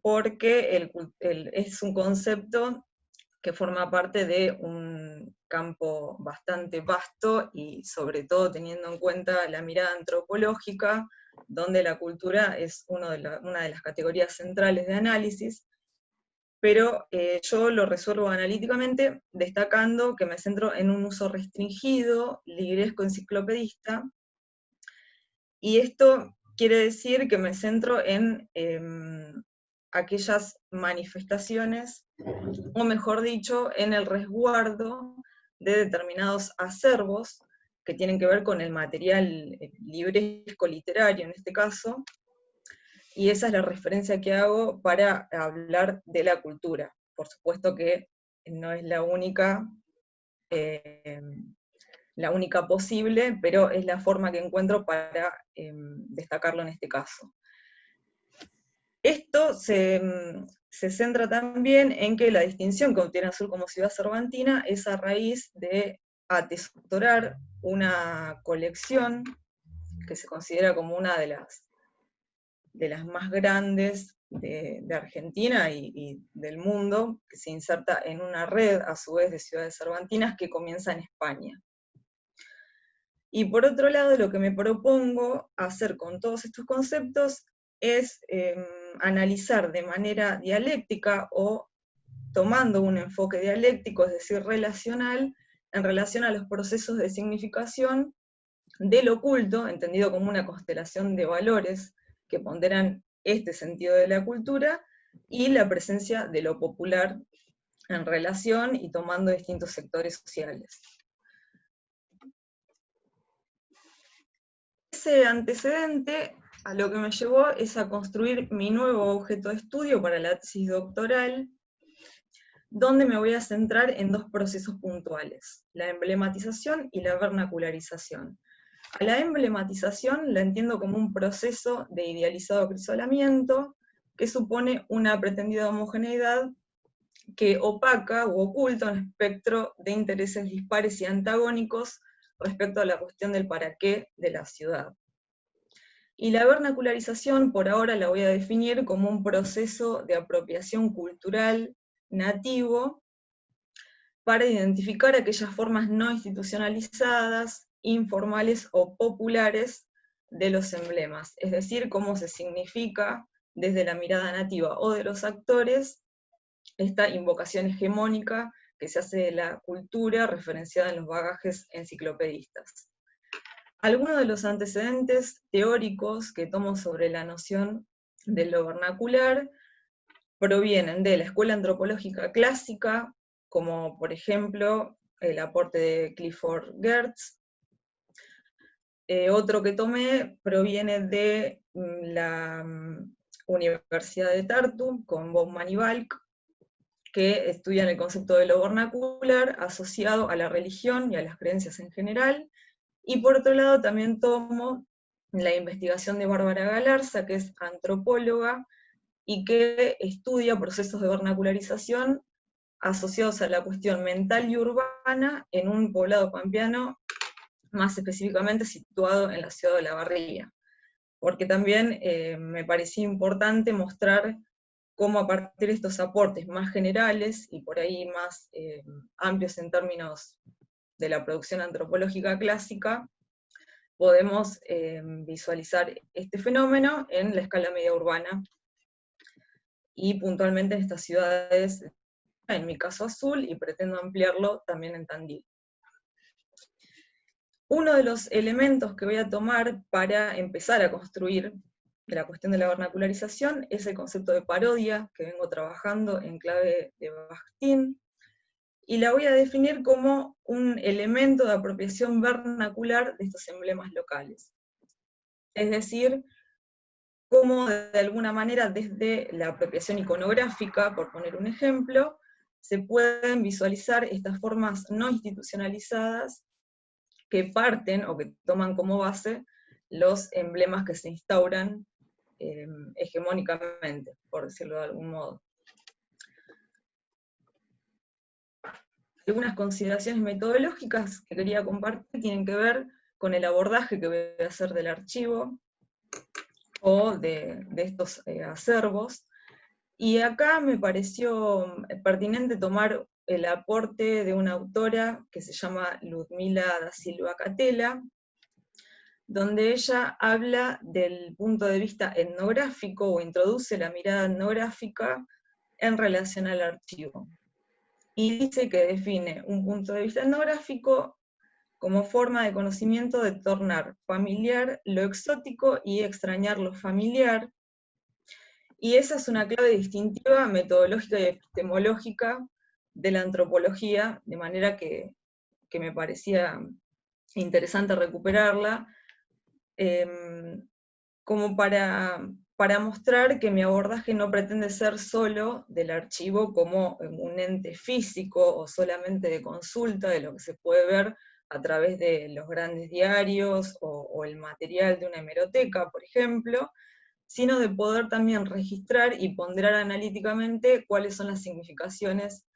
S8: porque es un concepto que forma parte de un campo bastante vasto, y sobre todo teniendo en cuenta la mirada antropológica, donde la cultura es una de las categorías centrales de análisis, pero yo lo resuelvo analíticamente, destacando que me centro en un uso restringido, libresco, enciclopedista, y esto quiere decir que me centro en aquellas manifestaciones, o mejor dicho, en el resguardo de determinados acervos que tienen que ver con el material libresco literario en este caso, y esa es la referencia que hago para hablar de la cultura. Por supuesto que no es la única posible, pero es la forma que encuentro para destacarlo en este caso. Esto se centra también en que la distinción que obtiene Azul como ciudad cervantina es a raíz de atesorar una colección que se considera como una de las más grandes de Argentina y del mundo, que se inserta en una red a su vez de ciudades cervantinas que comienza en España. Y por otro lado, lo que me propongo hacer con todos estos conceptos es analizar de manera dialéctica, o tomando un enfoque dialéctico, es decir, relacional, en relación a los procesos de significación del oculto, entendido como una constelación de valores que ponderan este sentido de la cultura, y la presencia de lo popular en relación y tomando distintos sectores sociales. Ese antecedente a lo que me llevó es a construir mi nuevo objeto de estudio para la tesis doctoral, donde me voy a centrar en dos procesos puntuales, la emblematización y la vernacularización. A la emblematización la entiendo como un proceso de idealizado acrisolamiento que supone una pretendida homogeneidad que opaca u oculta un espectro de intereses dispares y antagónicos respecto a la cuestión del para qué de la ciudad. Y la vernacularización, por ahora, la voy a definir como un proceso de apropiación cultural nativo para identificar aquellas formas no institucionalizadas, informales o populares de los emblemas, es decir, cómo se significa desde la mirada nativa o de los actores esta invocación hegemónica que se hace de la cultura referenciada en los bagajes enciclopedistas. Algunos de los antecedentes teóricos que tomo sobre la noción de lo vernacular provienen de la escuela antropológica clásica, como por ejemplo el aporte de Clifford Geertz. Otro que tomé proviene de la Universidad de Tartu, con Bauman y Balk, que estudian el concepto de lo vernacular asociado a la religión y a las creencias en general. Y por otro lado también tomo la investigación de Bárbara Galarza, que es antropóloga, y que estudia procesos de vernacularización asociados a la cuestión mental y urbana en un poblado pampeano, más específicamente situado en la ciudad de Olavarría. Porque también me parecía importante mostrar cómo a partir de estos aportes más generales, y por ahí más amplios en términos de la producción antropológica clásica, podemos visualizar este fenómeno en la escala media urbana, y puntualmente en estas ciudades, en mi caso Azul, y pretendo ampliarlo también en Tandil. Uno de los elementos que voy a tomar para empezar a construir la cuestión de la vernacularización es el concepto de parodia, que vengo trabajando en clave de Bakhtin, y la voy a definir como un elemento de apropiación vernacular de estos emblemas locales. Es decir, cómo de alguna manera desde la apropiación iconográfica, por poner un ejemplo, se pueden visualizar estas formas no institucionalizadas que parten o que toman como base los emblemas que se instauran hegemónicamente, por decirlo de algún modo. Algunas consideraciones metodológicas que quería compartir tienen que ver con el abordaje que voy a hacer del archivo o de estos acervos, y acá me pareció pertinente tomar el aporte de una autora que se llama Ludmila da Silva Catela, donde ella habla del punto de vista etnográfico o introduce la mirada etnográfica en relación al archivo. Y dice que define un punto de vista etnográfico como forma de conocimiento de tornar familiar lo exótico y extrañar lo familiar. Y esa es una clave distintiva, metodológica y epistemológica de la antropología, de manera que me parecía interesante recuperarla, como para mostrar que mi abordaje no pretende ser solo del archivo como un ente físico o solamente de consulta de lo que se puede ver a través de los grandes diarios o el material de una hemeroteca, por ejemplo, sino de poder también registrar y ponderar analíticamente cuáles son las significaciones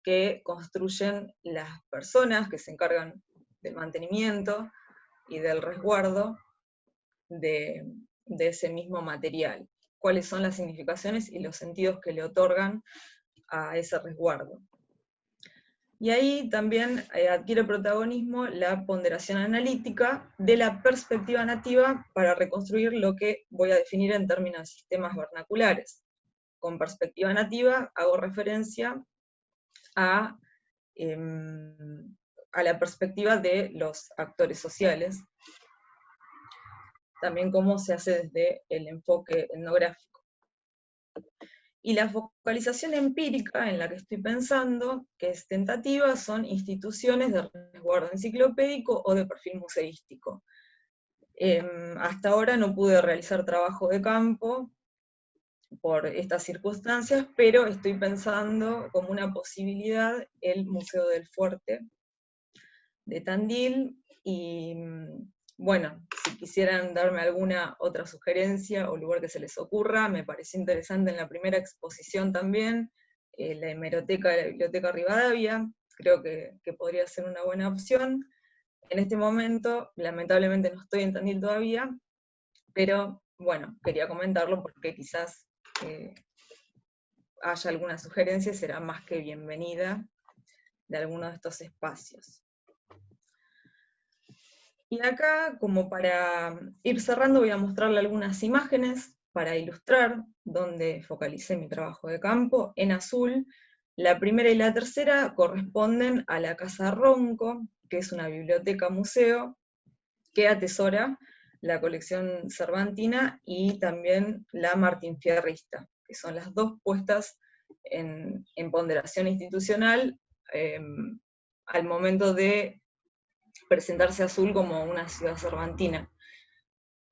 S8: que construyen las personas que se encargan del mantenimiento y del resguardo de ese mismo material, cuáles son las significaciones y los sentidos que le otorgan a ese resguardo. Y ahí también adquiere protagonismo la ponderación analítica de la perspectiva nativa para reconstruir lo que voy a definir en términos de sistemas vernaculares. Con perspectiva nativa hago referencia a la perspectiva de los actores sociales, también cómo se hace desde el enfoque etnográfico. Y la focalización empírica en la que estoy pensando, que es tentativa, son instituciones de resguardo enciclopédico o de perfil museístico. Hasta ahora no pude realizar trabajo de campo por estas circunstancias, pero estoy pensando como una posibilidad el Museo del Fuerte de Tandil, y bueno, si quisieran darme alguna otra sugerencia o lugar que se les ocurra, me pareció interesante en la primera exposición también, la hemeroteca de la Biblioteca Rivadavia, creo que podría ser una buena opción. En este momento, lamentablemente no estoy en Tandil todavía, pero bueno, quería comentarlo porque quizás haya alguna sugerencia, será más que bienvenida de alguno de estos espacios. Y acá, como para ir cerrando, voy a mostrarle algunas imágenes para ilustrar dónde focalicé mi trabajo de campo. En azul, la primera y la tercera corresponden a la Casa Ronco, que es una biblioteca-museo que atesora la colección cervantina y también la martinfierrista, que son las dos puestas en ponderación institucional al momento de presentarse Azul como una ciudad cervantina.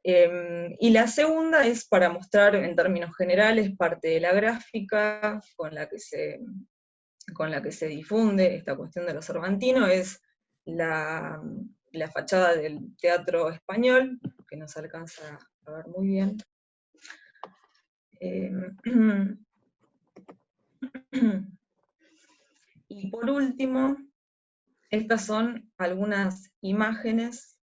S8: Y la segunda es para mostrar en términos generales parte de la gráfica con la que se difunde esta cuestión de lo cervantino, es la fachada del Teatro Español, que no se alcanza a ver muy bien. Y por último, estas son algunas imágenes.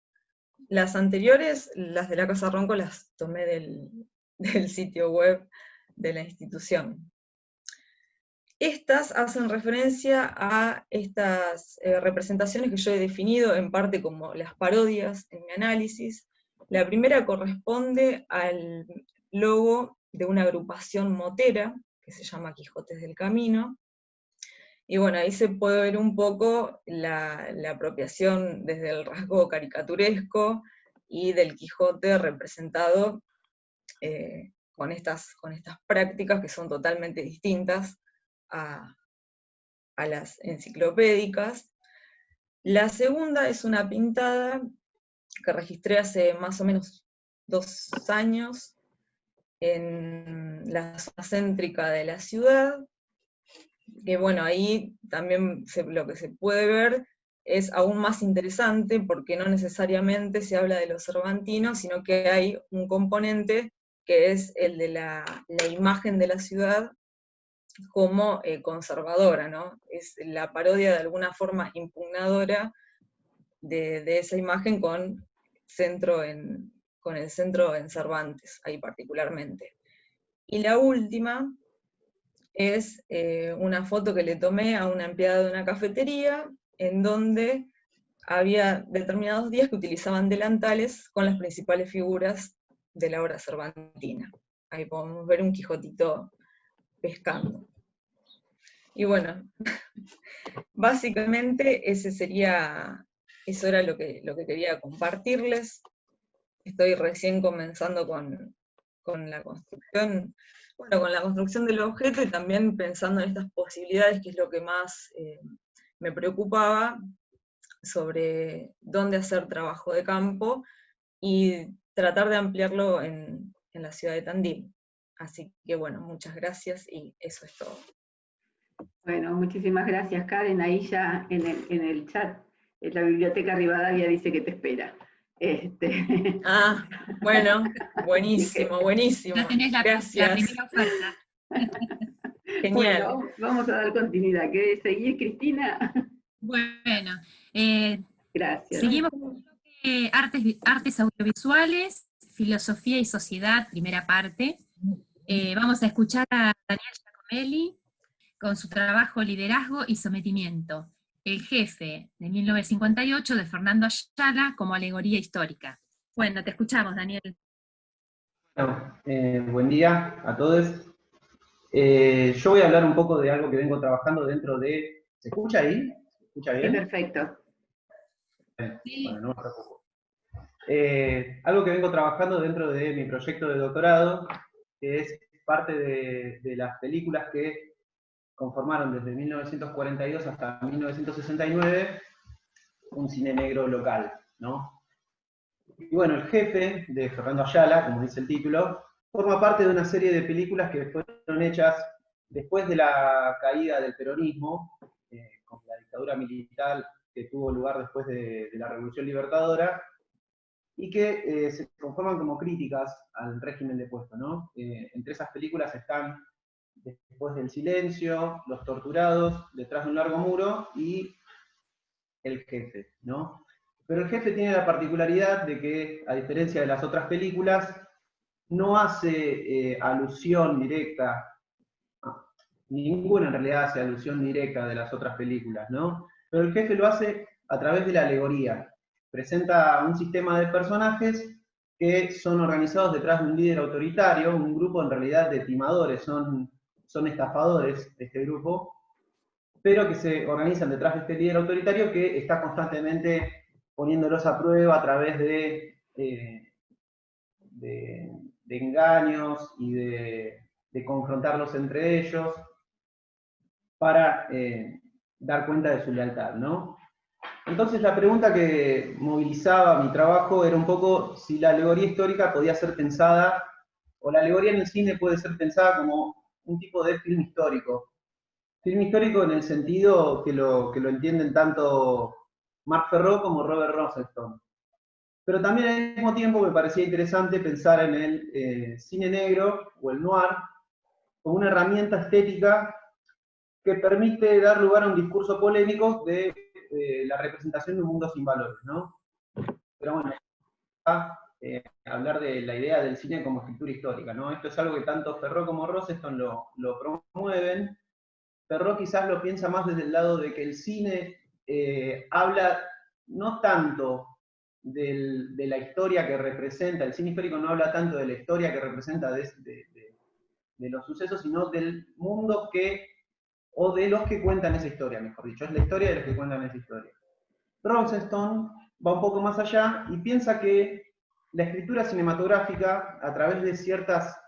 S8: Las anteriores, las de la Casa Ronco, las tomé del sitio web de la institución. Estas hacen referencia a estas representaciones que yo he definido en parte como las parodias en mi análisis. La primera corresponde al logo de una agrupación motera, que se llama Quijotes del Camino. Y bueno, ahí se puede ver un poco la apropiación desde el rasgo caricaturesco y del Quijote representado con estas prácticas que son totalmente distintas a las enciclopédicas. La segunda es una pintada que registré hace más o menos 2 años en la zona céntrica de la ciudad, que bueno, ahí también lo que se puede ver es aún más interesante porque no necesariamente se habla de lo cervantino, sino que hay un componente que es el de la imagen de la ciudad como conservadora, ¿no? Es la parodia de alguna forma impugnadora de esa imagen con el centro en Cervantes, ahí particularmente. Y la última es una foto que le tomé a una empleada de una cafetería, en donde había determinados días que utilizaban delantales con las principales figuras de la obra cervantina. Ahí podemos ver un Quijotito pescando. Y bueno, básicamente eso era lo que quería compartirles. Estoy recién comenzando con la construcción, bueno, con la construcción del objeto y también pensando en estas posibilidades, que es lo que más me preocupaba, sobre dónde hacer trabajo de campo y tratar de ampliarlo en la ciudad de Tandil. Así que bueno, muchas gracias y eso es todo.
S1: Bueno, muchísimas gracias, Karen. Ahí ya en el chat, la Biblioteca Rivadavia dice que te espera.
S8: Ah, bueno, buenísimo, buenísimo.
S2: Ya tenés la primera oferta.
S8: Genial.
S1: Bueno, vamos a dar continuidad. ¿Querés seguir, Cristina?
S2: Bueno,
S1: Gracias.
S2: seguimos con artes audiovisuales, filosofía y sociedad, primera parte. Vamos a escuchar a Daniel Giacomelli con su trabajo Liderazgo y Sometimiento, El jefe, de 1958, de Fernando Ayala, como alegoría histórica. Bueno, te escuchamos, Daniel.
S9: Bueno, buen día a todos. Yo voy a hablar un poco de algo que vengo trabajando dentro de... ¿Se escucha ahí? ¿Se escucha bien?
S1: Sí, perfecto.
S2: Sí.
S9: Bueno, no me preocupo. Algo que vengo trabajando dentro de mi proyecto de doctorado, que es parte de las películas que conformaron desde 1942 hasta 1969 un cine negro local, ¿no? Y bueno, El jefe, de Fernando Ayala, como dice el título, forma parte de una serie de películas que fueron hechas después de la caída del peronismo, con la dictadura militar que tuvo lugar después de la Revolución Libertadora, y que se conforman como críticas al régimen depuesto, ¿no? Entre esas películas están Después del silencio, Los torturados, Detrás de un largo muro y El jefe, ¿no? Pero El jefe tiene la particularidad de que, a diferencia de las otras películas, no hace alusión directa, ninguna en realidad hace alusión directa de las otras películas, ¿no? Pero El jefe lo hace a través de la alegoría. Presenta un sistema de personajes que son organizados detrás de un líder autoritario, un grupo en realidad de timadores, son estafadores de este grupo, pero que se organizan detrás de este líder autoritario que está constantemente poniéndolos a prueba a través de engaños y de confrontarlos entre ellos para dar cuenta de su lealtad, ¿no? Entonces la pregunta que movilizaba mi trabajo era un poco si la alegoría histórica podía ser pensada, o la alegoría en el cine puede ser pensada como un tipo de film histórico. Film histórico en el sentido que lo entienden tanto Marc Ferró como Robert Rosenstone. Pero también al mismo tiempo me parecía interesante pensar en el cine negro o el noir como una herramienta estética que permite dar lugar a un discurso polémico de la representación de un mundo sin valores, ¿no? Pero bueno, hablar de la idea del cine como escritura histórica, ¿no? Esto es algo que tanto Ferró como Rosenstone lo promueven. Ferró quizás lo piensa más desde el lado de que el cine habla no tanto de la historia que representa, el cine histórico no habla tanto de la historia que representa de los sucesos, sino del mundo o de los que cuentan esa historia, mejor dicho, es la historia de los que cuentan esa historia. Rosenstone va un poco más allá y piensa que la escritura cinematográfica, a través de ciertas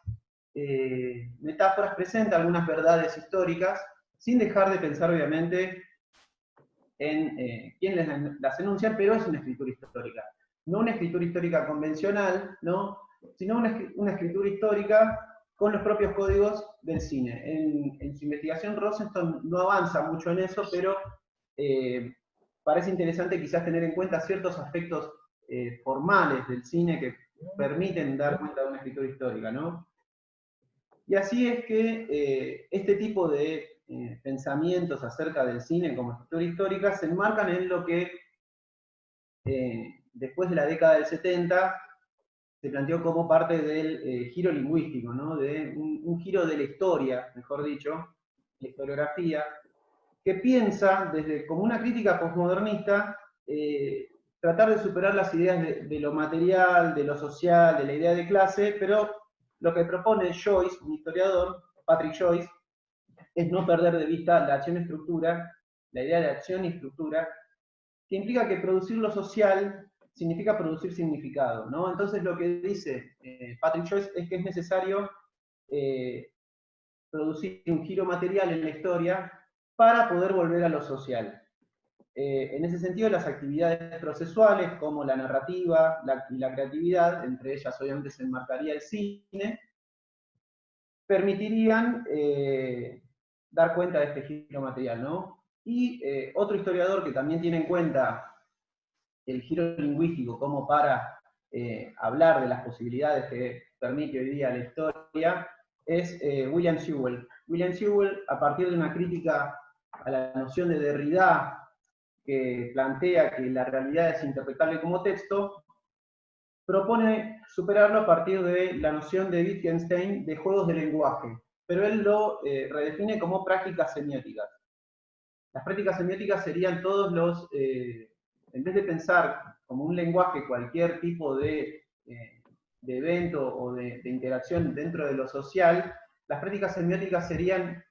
S9: metáforas, presenta algunas verdades históricas, sin dejar de pensar, obviamente, en quién las enuncia, pero es una escritura histórica. No una escritura histórica convencional, ¿no? Sino una escritura histórica con los propios códigos del cine. En su investigación, Rosenstone no avanza mucho en eso, pero parece interesante quizás tener en cuenta ciertos aspectos formales del cine que permiten dar cuenta de una escritura histórica, ¿no? Y así es que este tipo de pensamientos acerca del cine como escritura histórica se enmarcan en lo que después de la década del 70 se planteó como parte del giro lingüístico, ¿no? De un giro de la historia, mejor dicho, la historiografía, que piensa como una crítica postmodernista tratar de superar las ideas de lo material, de lo social, de la idea de clase, pero lo que propone Joyce, un historiador, Patrick Joyce, es no perder de vista la acción y estructura, la idea de acción y estructura, que implica que producir lo social significa producir significado, ¿no? Entonces lo que dice Patrick Joyce es que es necesario producir un giro material en la historia para poder volver a lo social. En ese sentido, las actividades procesuales, como la narrativa y la creatividad, entre ellas obviamente se enmarcaría el cine, permitirían dar cuenta de este giro material, ¿no? Y otro historiador que también tiene en cuenta el giro lingüístico como para hablar de las posibilidades que permite hoy día la historia es William Sewell. William Sewell, a partir de una crítica a la noción de Derrida, que plantea que la realidad es interpretable como texto, propone superarlo a partir de la noción de Wittgenstein de juegos de lenguaje, pero él lo redefine como prácticas semióticas. Las prácticas semióticas serían todos en vez de pensar como un lenguaje cualquier tipo de evento o de interacción dentro de lo social, las prácticas semióticas serían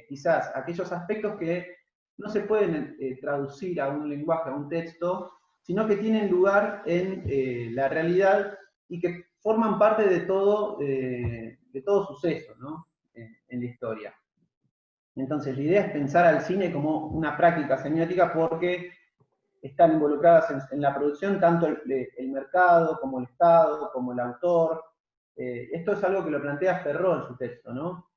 S9: quizás aquellos aspectos que no se pueden traducir a un lenguaje, a un texto, sino que tienen lugar en la realidad y que forman parte de todo suceso, ¿no? En la historia. Entonces la idea es pensar al cine como una práctica semiótica porque están involucradas en la producción, tanto el mercado, como el Estado, como el autor. Esto es algo que lo plantea Ferró en su texto, ¿no?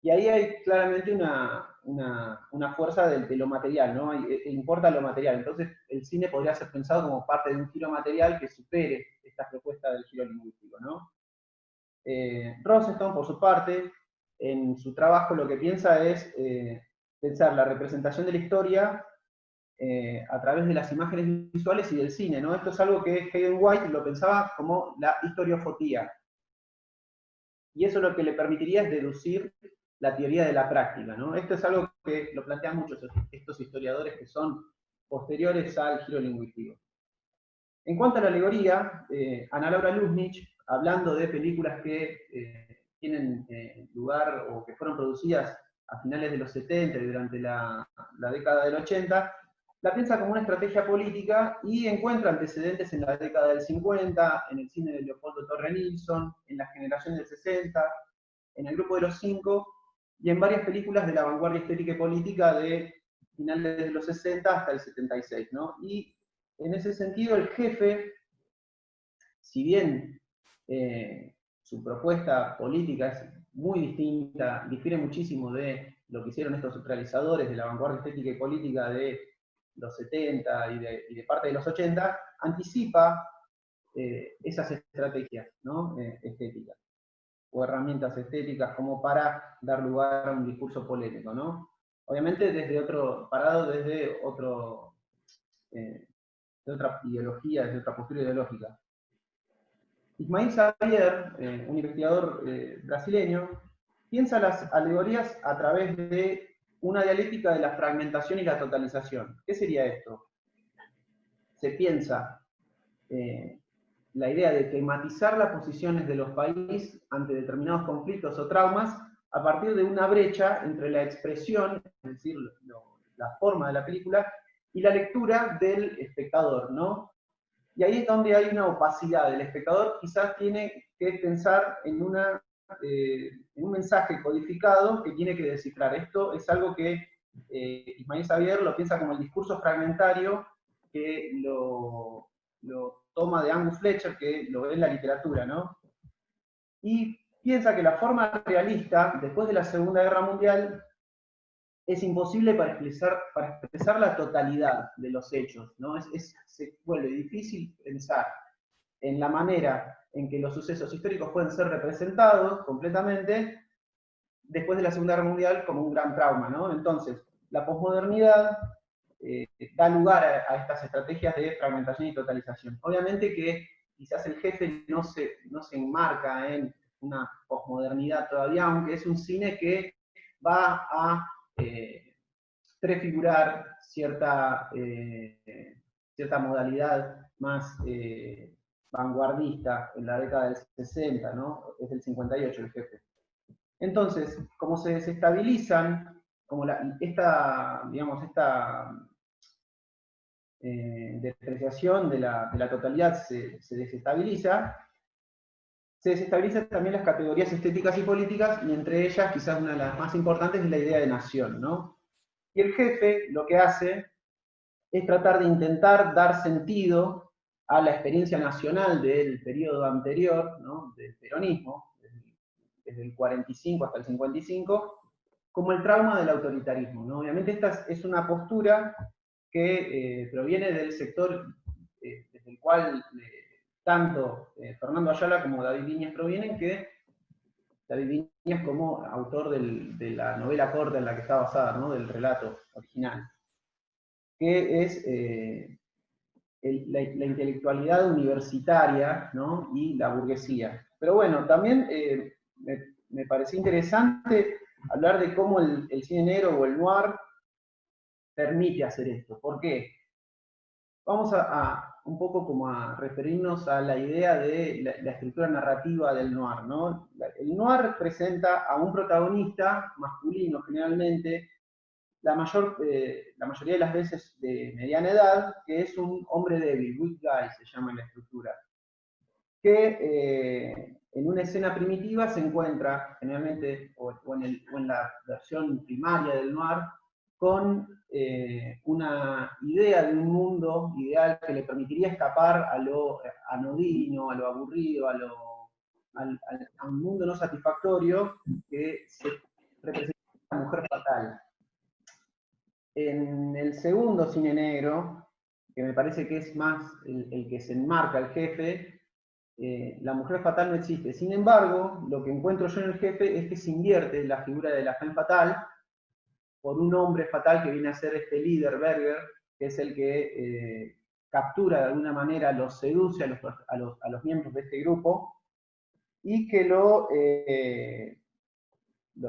S9: Y ahí hay claramente una fuerza de lo material, ¿no? Importa lo material. Entonces, el cine podría ser pensado como parte de un giro material que supere esta propuesta del giro lingüístico, ¿no? Rosenstone, por su parte, en su trabajo lo que piensa es pensar la representación de la historia a través de las imágenes visuales y del cine, ¿no? Esto es algo que Hayden White lo pensaba como la historiofotía. Y eso lo que le permitiría es deducir la teoría de la práctica, ¿no? Esto es algo que lo plantean muchos estos historiadores que son posteriores al giro lingüístico. En cuanto a la alegoría, Ana Laura Lusnich, hablando de películas que tienen lugar o que fueron producidas a finales de los 70 y durante la década del 80, la piensa como una estrategia política y encuentra antecedentes en la década del 50, en el cine de Leopoldo Torre Nilsson, en la generación del 60, en el Grupo de los Cinco, y en varias películas de la vanguardia estética y política de finales de los 60 hasta el 76, ¿no? Y en ese sentido, el jefe, si bien su propuesta política es muy distinta, difiere muchísimo de lo que hicieron estos realizadores de la vanguardia estética y política de los 70 y de parte de los 80, anticipa esas estrategias, ¿no? Estéticas, o herramientas estéticas como para dar lugar a un discurso polémico, ¿no? Obviamente parado desde de otra ideología, desde otra postura ideológica. Ismael Xavier, un investigador brasileño, piensa las alegorías a través de una dialéctica de la fragmentación y la totalización. ¿Qué sería esto? Se piensa la idea de tematizar las posiciones de los países ante determinados conflictos o traumas a partir de una brecha entre la expresión, es decir, la forma de la película, y la lectura del espectador, ¿no? Y ahí es donde hay una opacidad. El espectador quizás tiene que pensar en un mensaje codificado que tiene que descifrar. Esto es algo que Ismael Xavier lo piensa como el discurso fragmentario, que lo toma de Angus Fletcher, que lo ve en la literatura, ¿no? Y piensa que la forma realista, después de la Segunda Guerra Mundial, es imposible para expresar la totalidad de los hechos, ¿no? Se vuelve difícil pensar en la manera en que los sucesos históricos pueden ser representados completamente después de la Segunda Guerra Mundial como un gran trauma, ¿no? Entonces, la posmodernidad da lugar a estas estrategias de fragmentación y totalización. Obviamente que quizás el jefe no se enmarca en una posmodernidad todavía, aunque es un cine que va a prefigurar cierta modalidad más vanguardista en la década del 60, ¿no? Es del 58 el jefe. Entonces, como se desestabilizan, como esta depreciación de la totalidad se desestabiliza, se desestabilizan también las categorías estéticas y políticas, y entre ellas, quizás una de las más importantes, es la idea de nación, ¿no? Y el jefe lo que hace es tratar de intentar dar sentido a la experiencia nacional del periodo anterior, ¿no? Del peronismo, desde el 45 hasta el 55, como el trauma del autoritarismo, ¿no? Obviamente esta es una postura que proviene del sector desde el cual tanto Fernando Ayala como David Viñas provienen, que David Viñas como autor de la novela corta en la que está basada, ¿no? Del relato original, que es la intelectualidad universitaria, ¿no? Y la burguesía. Pero bueno, también me pareció interesante hablar de cómo el cine negro o el noir permite hacer esto. ¿Por qué? Vamos a un poco como a referirnos a la idea de la estructura narrativa del noir, ¿no? El noir presenta a un protagonista masculino generalmente, la mayoría de las veces de mediana edad, que es un hombre débil, weak guy se llama en la estructura, que en una escena primitiva se encuentra generalmente, o en la versión primaria del noir, con una idea de un mundo ideal que le permitiría escapar a lo anodino, a lo aburrido, a un mundo no satisfactorio que se representa la mujer fatal. En el segundo cine negro, que me parece que es más el que se enmarca el jefe, la mujer fatal no existe. Sin embargo, lo que encuentro yo en el jefe es que se invierte la figura de la femme fatal por un hombre fatal que viene a ser este líder, Berger, que es el que captura de alguna manera, los seduce a los miembros de este grupo, y que lo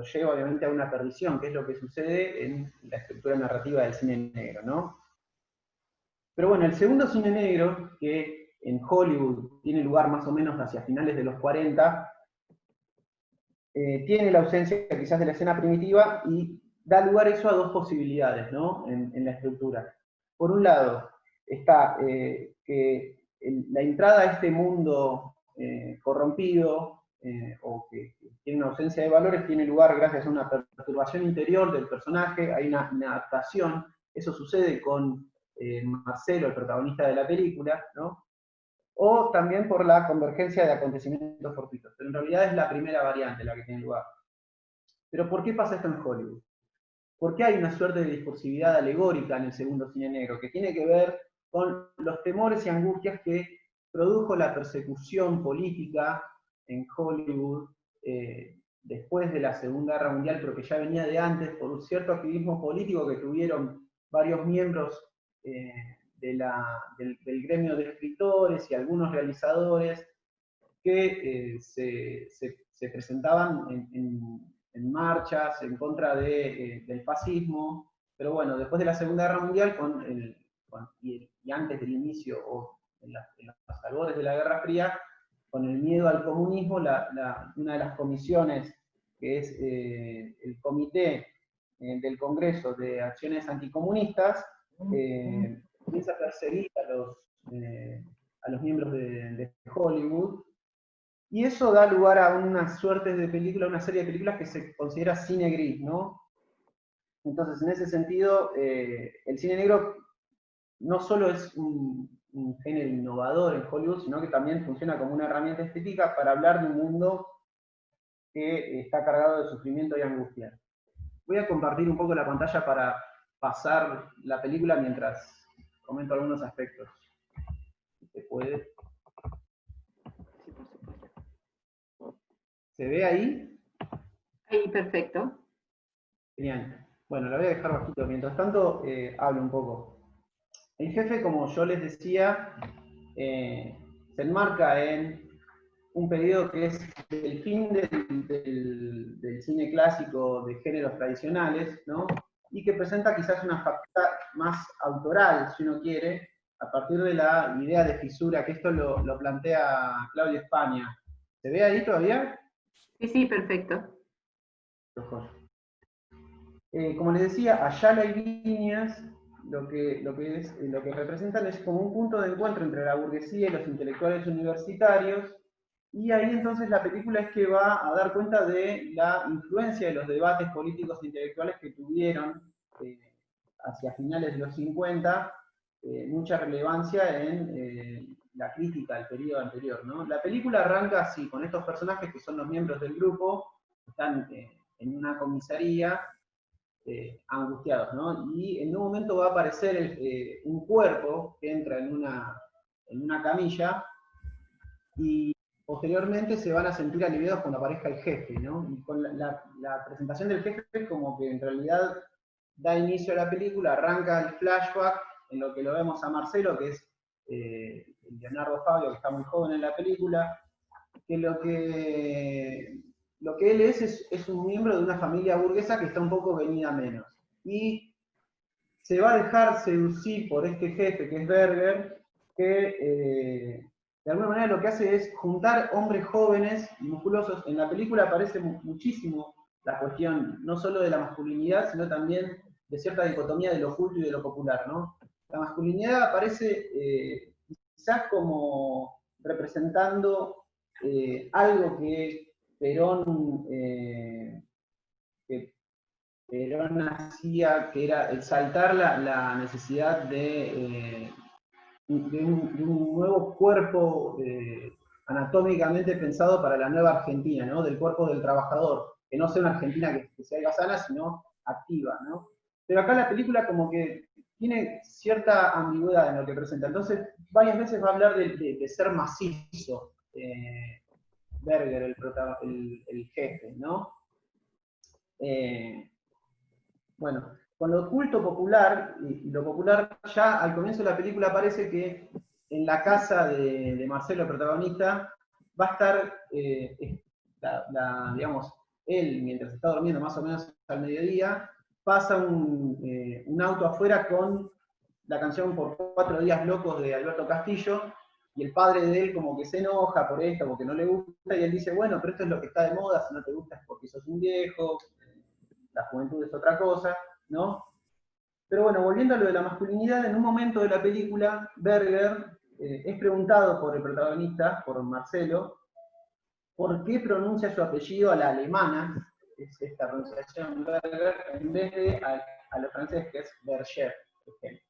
S9: lleva obviamente a una perdición, que es lo que sucede en la estructura narrativa del cine negro, ¿no? Pero bueno, el segundo cine negro, que en Hollywood tiene lugar más o menos hacia finales de los 40, tiene la ausencia quizás de la escena primitiva y da lugar eso a dos posibilidades, ¿no? En la estructura. Por un lado, está que la entrada a este mundo corrompido, o que tiene una ausencia de valores, tiene lugar gracias a una perturbación interior del personaje, hay una adaptación. Eso sucede con Marcelo, el protagonista de la película, ¿no? O también por la convergencia de acontecimientos fortuitos. Pero en realidad es la primera variante la que tiene lugar. Pero ¿por qué pasa esto en Hollywood? Porque hay una suerte de discursividad alegórica en el segundo cine negro, que tiene que ver con los temores y angustias que produjo la persecución política en Hollywood después de la Segunda Guerra Mundial, pero que ya venía de antes, por un cierto activismo político que tuvieron varios miembros del gremio de escritores y algunos realizadores que se presentaban en marchas en contra del fascismo, pero bueno, después de la Segunda Guerra Mundial y antes del inicio, o en los albores de la Guerra Fría, con el miedo al comunismo, una de las comisiones, que es el Comité del Congreso de Acciones Anticomunistas, comienza a perseguir a los miembros de Hollywood, y eso da lugar a una suerte de película, una serie de películas que se considera cine gris, ¿no? Entonces, en ese sentido, el cine negro no solo es un género innovador en Hollywood, sino que también funciona como una herramienta estética para hablar de un mundo que está cargado de sufrimiento y angustia. Voy a compartir un poco la pantalla para pasar la película mientras comento algunos aspectos. Si se puede. ¿Se ve ahí?
S1: Ahí, perfecto.
S9: Genial. Bueno, la voy a dejar bajito. Mientras tanto, hablo un poco. El jefe, como yo les decía, se enmarca en un periodo que es el fin del cine clásico de géneros tradicionales, ¿no? Y que presenta quizás una faceta más autoral, si uno quiere, a partir de la idea de fisura, que esto lo plantea Claudio España. ¿Se ve ahí todavía?
S1: Sí, perfecto.
S9: Como les decía, Ayala y Viñas lo que representan es como un punto de encuentro entre la burguesía y los intelectuales universitarios, y ahí entonces la película es que va a dar cuenta de la influencia de los debates políticos e intelectuales que tuvieron hacia finales de los 50 mucha relevancia en la crítica al periodo anterior, ¿no? La película arranca así, con estos personajes que son los miembros del grupo, que están en una comisaría, angustiados, ¿no? Y en un momento va a aparecer un cuerpo que entra en una camilla, y posteriormente se van a sentir aliviados cuando aparezca el jefe, ¿no? Y con la presentación del jefe es como que en realidad da inicio a la película, arranca el flashback, en lo que lo vemos a Marcelo, que es Leonardo Fabio, que está muy joven en la película, que lo que él es un miembro de una familia burguesa que está un poco venida menos. Y se va a dejar seducir por este jefe, que es Berger, que de alguna manera lo que hace es juntar hombres jóvenes y musculosos. En la película aparece muchísimo la cuestión, no solo de la masculinidad, sino también de cierta dicotomía de lo oculto y de lo popular, ¿no? La masculinidad aparece quizás como representando algo que Perón, que Perón hacía, que era exaltar la necesidad de un nuevo cuerpo anatómicamente pensado para la nueva Argentina, ¿no? Del cuerpo del trabajador, que no sea una Argentina que se haga sana, sino activa, ¿no? Pero acá la película como que tiene cierta ambigüedad en lo que presenta, entonces varias veces va a hablar de ser macizo, Berger, el jefe, ¿no? Bueno, con lo culto popular, y lo popular ya al comienzo de la película parece que en la casa de Marcelo, el protagonista, va a estar, digamos, él, mientras está durmiendo más o menos al mediodía, pasa un auto afuera con la canción Por 4 días locos de Alberto Castillo, y el padre de él como que se enoja por esto, porque no le gusta, y él dice, bueno, pero esto es lo que está de moda, si no te gusta es porque sos un viejo, la juventud es otra cosa, ¿no? Pero bueno, volviendo a lo de la masculinidad, en un momento de la película, Berger es preguntado por el protagonista, por Marcelo, por qué pronuncia su apellido a la alemana, es esta pronunciación Berger, en vez de a lo francés, que es Berger,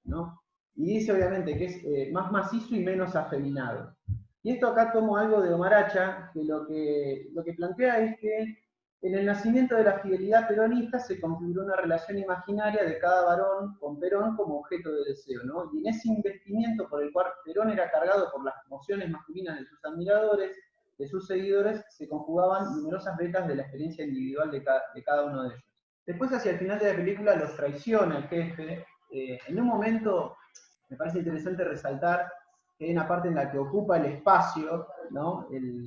S9: ¿no? Y dice obviamente que es más macizo y menos afeminado. Y esto acá tomo algo de Omar Hacha, que lo que plantea es que en el nacimiento de la fidelidad peronista se configuró una relación imaginaria de cada varón con Perón como objeto de deseo, ¿no? Y en ese investimiento por el cual Perón era cargado por las emociones masculinas de sus admiradores, de sus seguidores, se conjugaban numerosas vetas de la experiencia individual de cada uno de ellos. Después, hacia el final de la película, los traiciona el jefe. En un momento, me parece interesante resaltar que hay una parte en la que ocupa el espacio, ¿no? El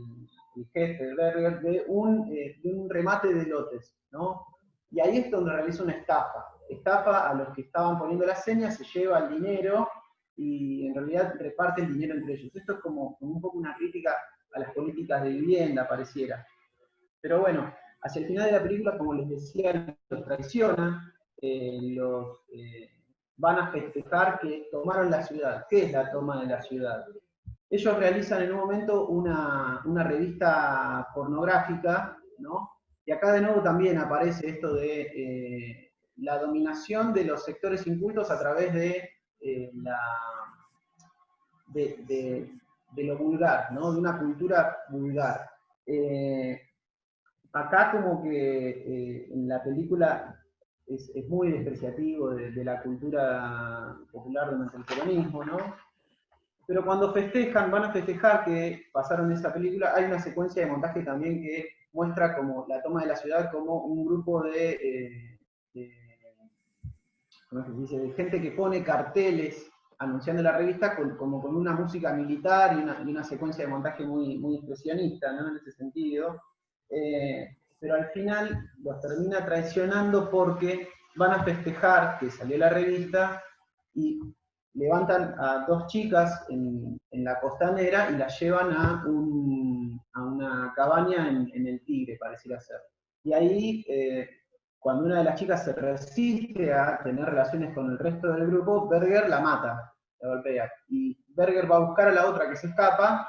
S9: jefe de Berger, de un remate de lotes, ¿no? Y ahí es donde realiza una estafa. Estafa a los que estaban poniendo las señas, se lleva el dinero y en realidad reparte el dinero entre ellos. Esto es como un poco una crítica a las políticas de vivienda, pareciera. Pero bueno, hacia el final de la película, como les decía, los traiciona, van a festejar que tomaron la ciudad. ¿Qué es la toma de la ciudad? Ellos realizan en un momento una revista pornográfica, ¿no? Y acá de nuevo también aparece esto de la dominación de los sectores incultos a través de lo vulgar, ¿no? De una cultura vulgar. Acá como que en la película es muy despreciativo de la cultura popular durante el peronismo, ¿no? Pero cuando van a festejar que pasaron esa película, hay una secuencia de montaje también que muestra como la toma de la ciudad como un grupo ¿cómo se dice? De gente que pone carteles anunciando la revista como con una música militar y una secuencia de montaje muy, muy expresionista, ¿no? En ese sentido. Pero al final los termina traicionando porque van a festejar que salió la revista y levantan a 2 chicas en la costanera y las llevan a una cabaña en el Tigre, pareciera ser. Y ahí, cuando una de las chicas se resiste a tener relaciones con el resto del grupo, Berger la mata, la golpea. Y Berger va a buscar a la otra que se escapa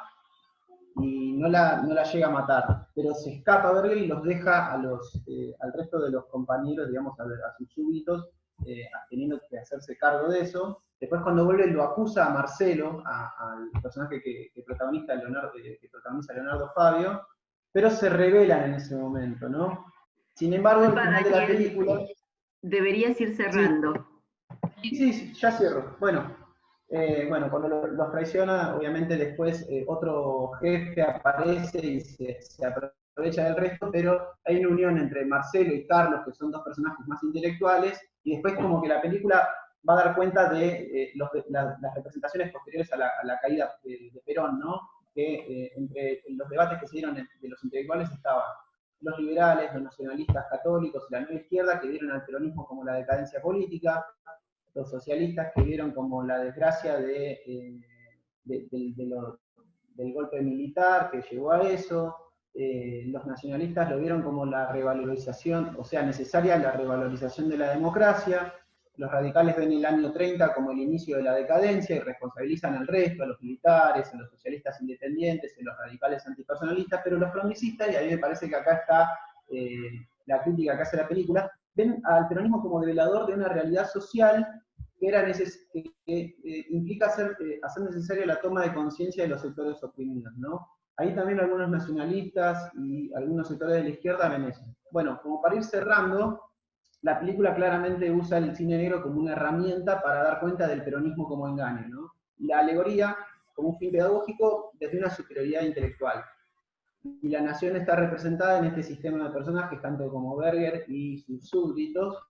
S9: y no la llega a matar. Pero se escapa Berger y los deja al resto de los compañeros, digamos, a sus súbditos, teniendo que hacerse cargo de eso. Después cuando vuelve lo acusa a Marcelo, al personaje que protagoniza Leonardo Fabio, pero se rebelan en ese momento, ¿no? Sin embargo, al final de la película...
S1: Deberías ir cerrando.
S9: Sí, ya cierro. Bueno, cuando los traiciona, obviamente después otro jefe aparece y se aprovecha del resto, pero hay una unión entre Marcelo y Carlos, que son 2 personajes más intelectuales, y después como que la película va a dar cuenta de las representaciones posteriores a la caída de Perón, ¿no? Que entre los debates que se dieron de los intelectuales estaban los liberales, los nacionalistas católicos y la nueva izquierda, que vieron al peronismo como la decadencia política, los socialistas que vieron como la desgracia del golpe militar que llegó a eso, los nacionalistas lo vieron como la revalorización, o sea, necesaria la revalorización de la democracia, los radicales ven el año 30 como el inicio de la decadencia y responsabilizan al resto, a los militares, a los socialistas independientes, a los radicales antipersonalistas, pero los progresistas, y a mí me parece que acá está la crítica que hace la película, ven al peronismo como develador de una realidad social que implica hacer necesaria la toma de conciencia de los sectores oprimidos, ¿no? Ahí también algunos nacionalistas y algunos sectores de la izquierda ven eso. Bueno, como para ir cerrando, la película claramente usa el cine negro como una herramienta para dar cuenta del peronismo como engaño, ¿no? La alegoría como un fin pedagógico desde una superioridad intelectual. Y la nación está representada en este sistema de personajes, tanto como Berger y sus súbditos.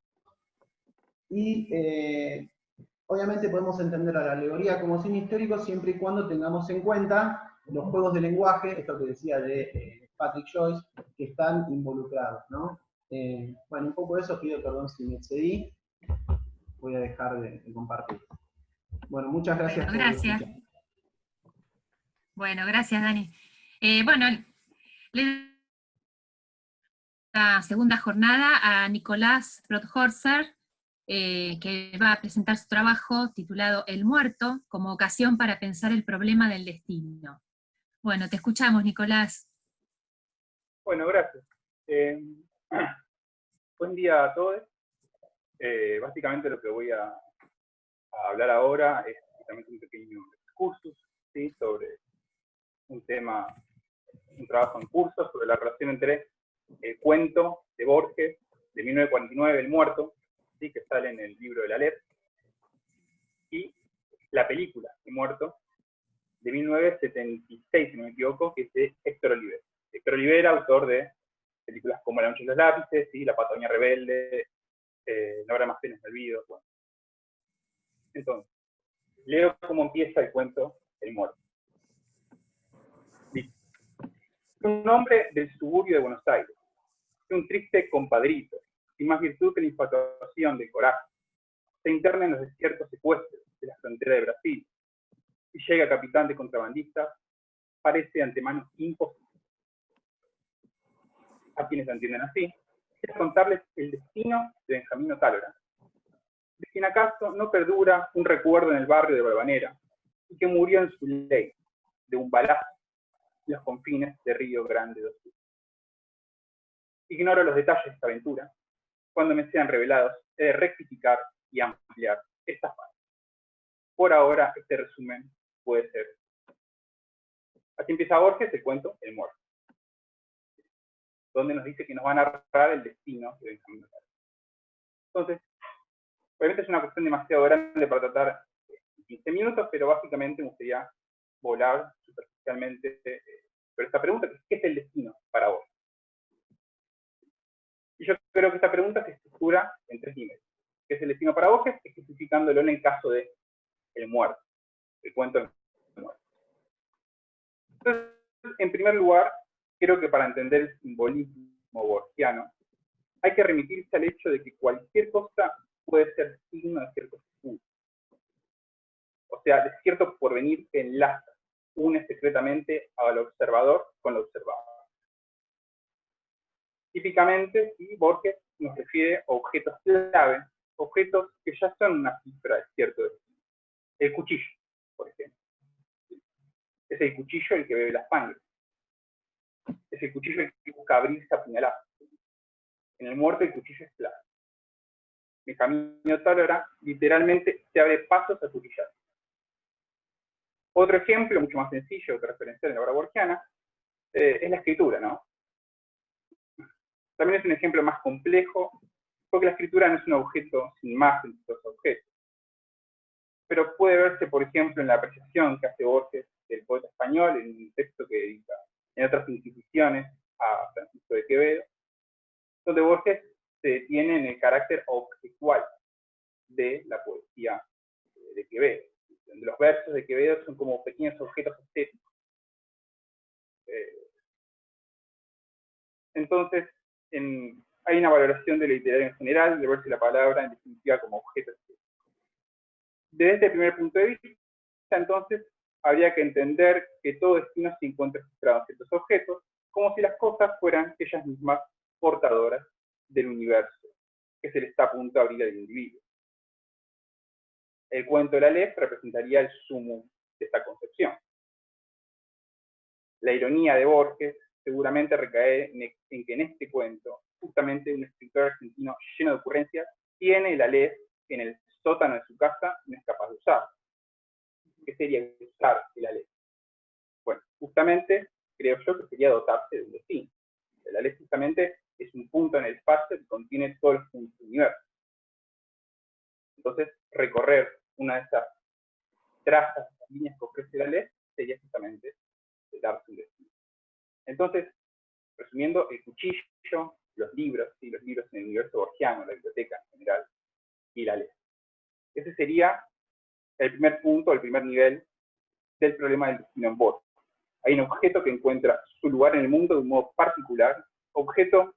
S9: Y obviamente podemos entender a la alegoría como cine histórico siempre y cuando tengamos en cuenta los juegos de lenguaje, esto que decía de Patrick Joyce, que están involucrados, ¿no? Bueno, un poco de eso, pido perdón si me excedí, voy a dejar de compartir. Bueno, muchas gracias por escuchar.
S2: Bueno, gracias, Dani. Bueno, la segunda jornada a Nicolás Brothorser, que va a presentar su trabajo titulado El muerto, como ocasión para pensar el problema del destino. Bueno, te escuchamos, Nicolás.
S10: Bueno, gracias. Buen día a todos. Básicamente lo que voy a hablar ahora es justamente un pequeño excursus, ¿sí? Sobre un tema, un trabajo en curso, sobre la relación entre el cuento de Borges, de 1949, El muerto, ¿sí? Que sale en el libro de la Aleph, y la película El muerto, de 1976, si no me equivoco, que es de Héctor Oliver. Héctor Oliver, autor de películas como La noche de los lápices, ¿sí? La Patagonia rebelde, No habrá más penas en el olvido. Bueno. Entonces, leo cómo empieza el cuento El muerto. Dice: un hombre del suburbio de Buenos Aires, un triste compadrito, sin más virtud que la infatuación del coraje, se interna en los desiertos secuestres de la frontera de Brasil, y llega capitán de contrabandistas, parece de antemano imposible. A quienes lo entienden así, quiero contarles el destino de Benjamín Otálora, de quien acaso no perdura un recuerdo en el barrio de Balvanera, y que murió en su ley, de un balazo, en los confines de Río Grande do Sul. Ignoro los detalles de esta aventura. Cuando me sean revelados, he de rectificar y ampliar estas partes. Por ahora, este resumen puede ser. Así empieza Borges el cuento El muerto, donde nos dice que nos va a narrar el destino de Benjamín Otálora. Entonces, obviamente es una cuestión demasiado grande para tratar en 15 minutos, pero básicamente me gustaría volar superficialmente sobre esta pregunta, que es ¿qué es el destino para vos? Y yo creo que esta pregunta se estructura en 3 niveles. ¿Qué es el destino para Borges? Especificándolo en el caso de El muerto, el cuento del muerto. Entonces, en primer lugar, creo que para entender el simbolismo borgiano, hay que remitirse al hecho de que cualquier cosa puede ser signo de cierto futuro. O sea, de cierto porvenir que enlaza, une secretamente al observador con lo observado. Típicamente, sí, Borges nos refiere a objetos clave, objetos que ya son una cifra de cierto destino. El cuchillo, por ejemplo. Es el cuchillo el que bebe la sangre. Es el cuchillo el que busca abrirse a puñalazos. En El muerto el cuchillo es clave. Benjamín Otálora literalmente se abre pasos a cuchillar. Otro ejemplo, mucho más sencillo, que referenciar en la obra borgiana, es la escritura, ¿no? También es un ejemplo más complejo, porque la escritura no es un objeto sin más entre los objetos. Pero puede verse, por ejemplo, en la apreciación que hace Borges del poeta español, en un texto que dedica en otras instituciones a Francisco de Quevedo, donde Borges se detiene en el carácter objetual de la poesía de Quevedo, donde los versos de Quevedo son como pequeños objetos estéticos. Entonces, hay una valoración de la literatura en general, de verse la palabra en definitiva como objeto estético. Desde este primer punto de vista, entonces, habría que entender que todo destino se encuentra registrado en ciertos objetos, como si las cosas fueran ellas mismas portadoras del universo, que se le está a punto de abrir al individuo. El cuento de la Aleph representaría el sumum de esta concepción. La ironía de Borges seguramente recae en que en este cuento, justamente un escritor argentino lleno de ocurrencias tiene el Aleph en el sótano de su casa y no es capaz de usarlo. ¿Qué sería usar el Aleph? Bueno, justamente creo yo que sería dotarse de un destino. El Aleph justamente es un punto en el espacio que contiene todos los puntos del universo. Entonces, recorrer una de esas trazas, esas líneas que ofrece el Aleph, sería justamente darse un destino. Entonces, resumiendo, el cuchillo, los libros en el universo borgiano, la biblioteca en general, y el Aleph. Ese sería el primer punto, el primer nivel del problema del destino en Borges. Hay un objeto que encuentra su lugar en el mundo de un modo particular, objeto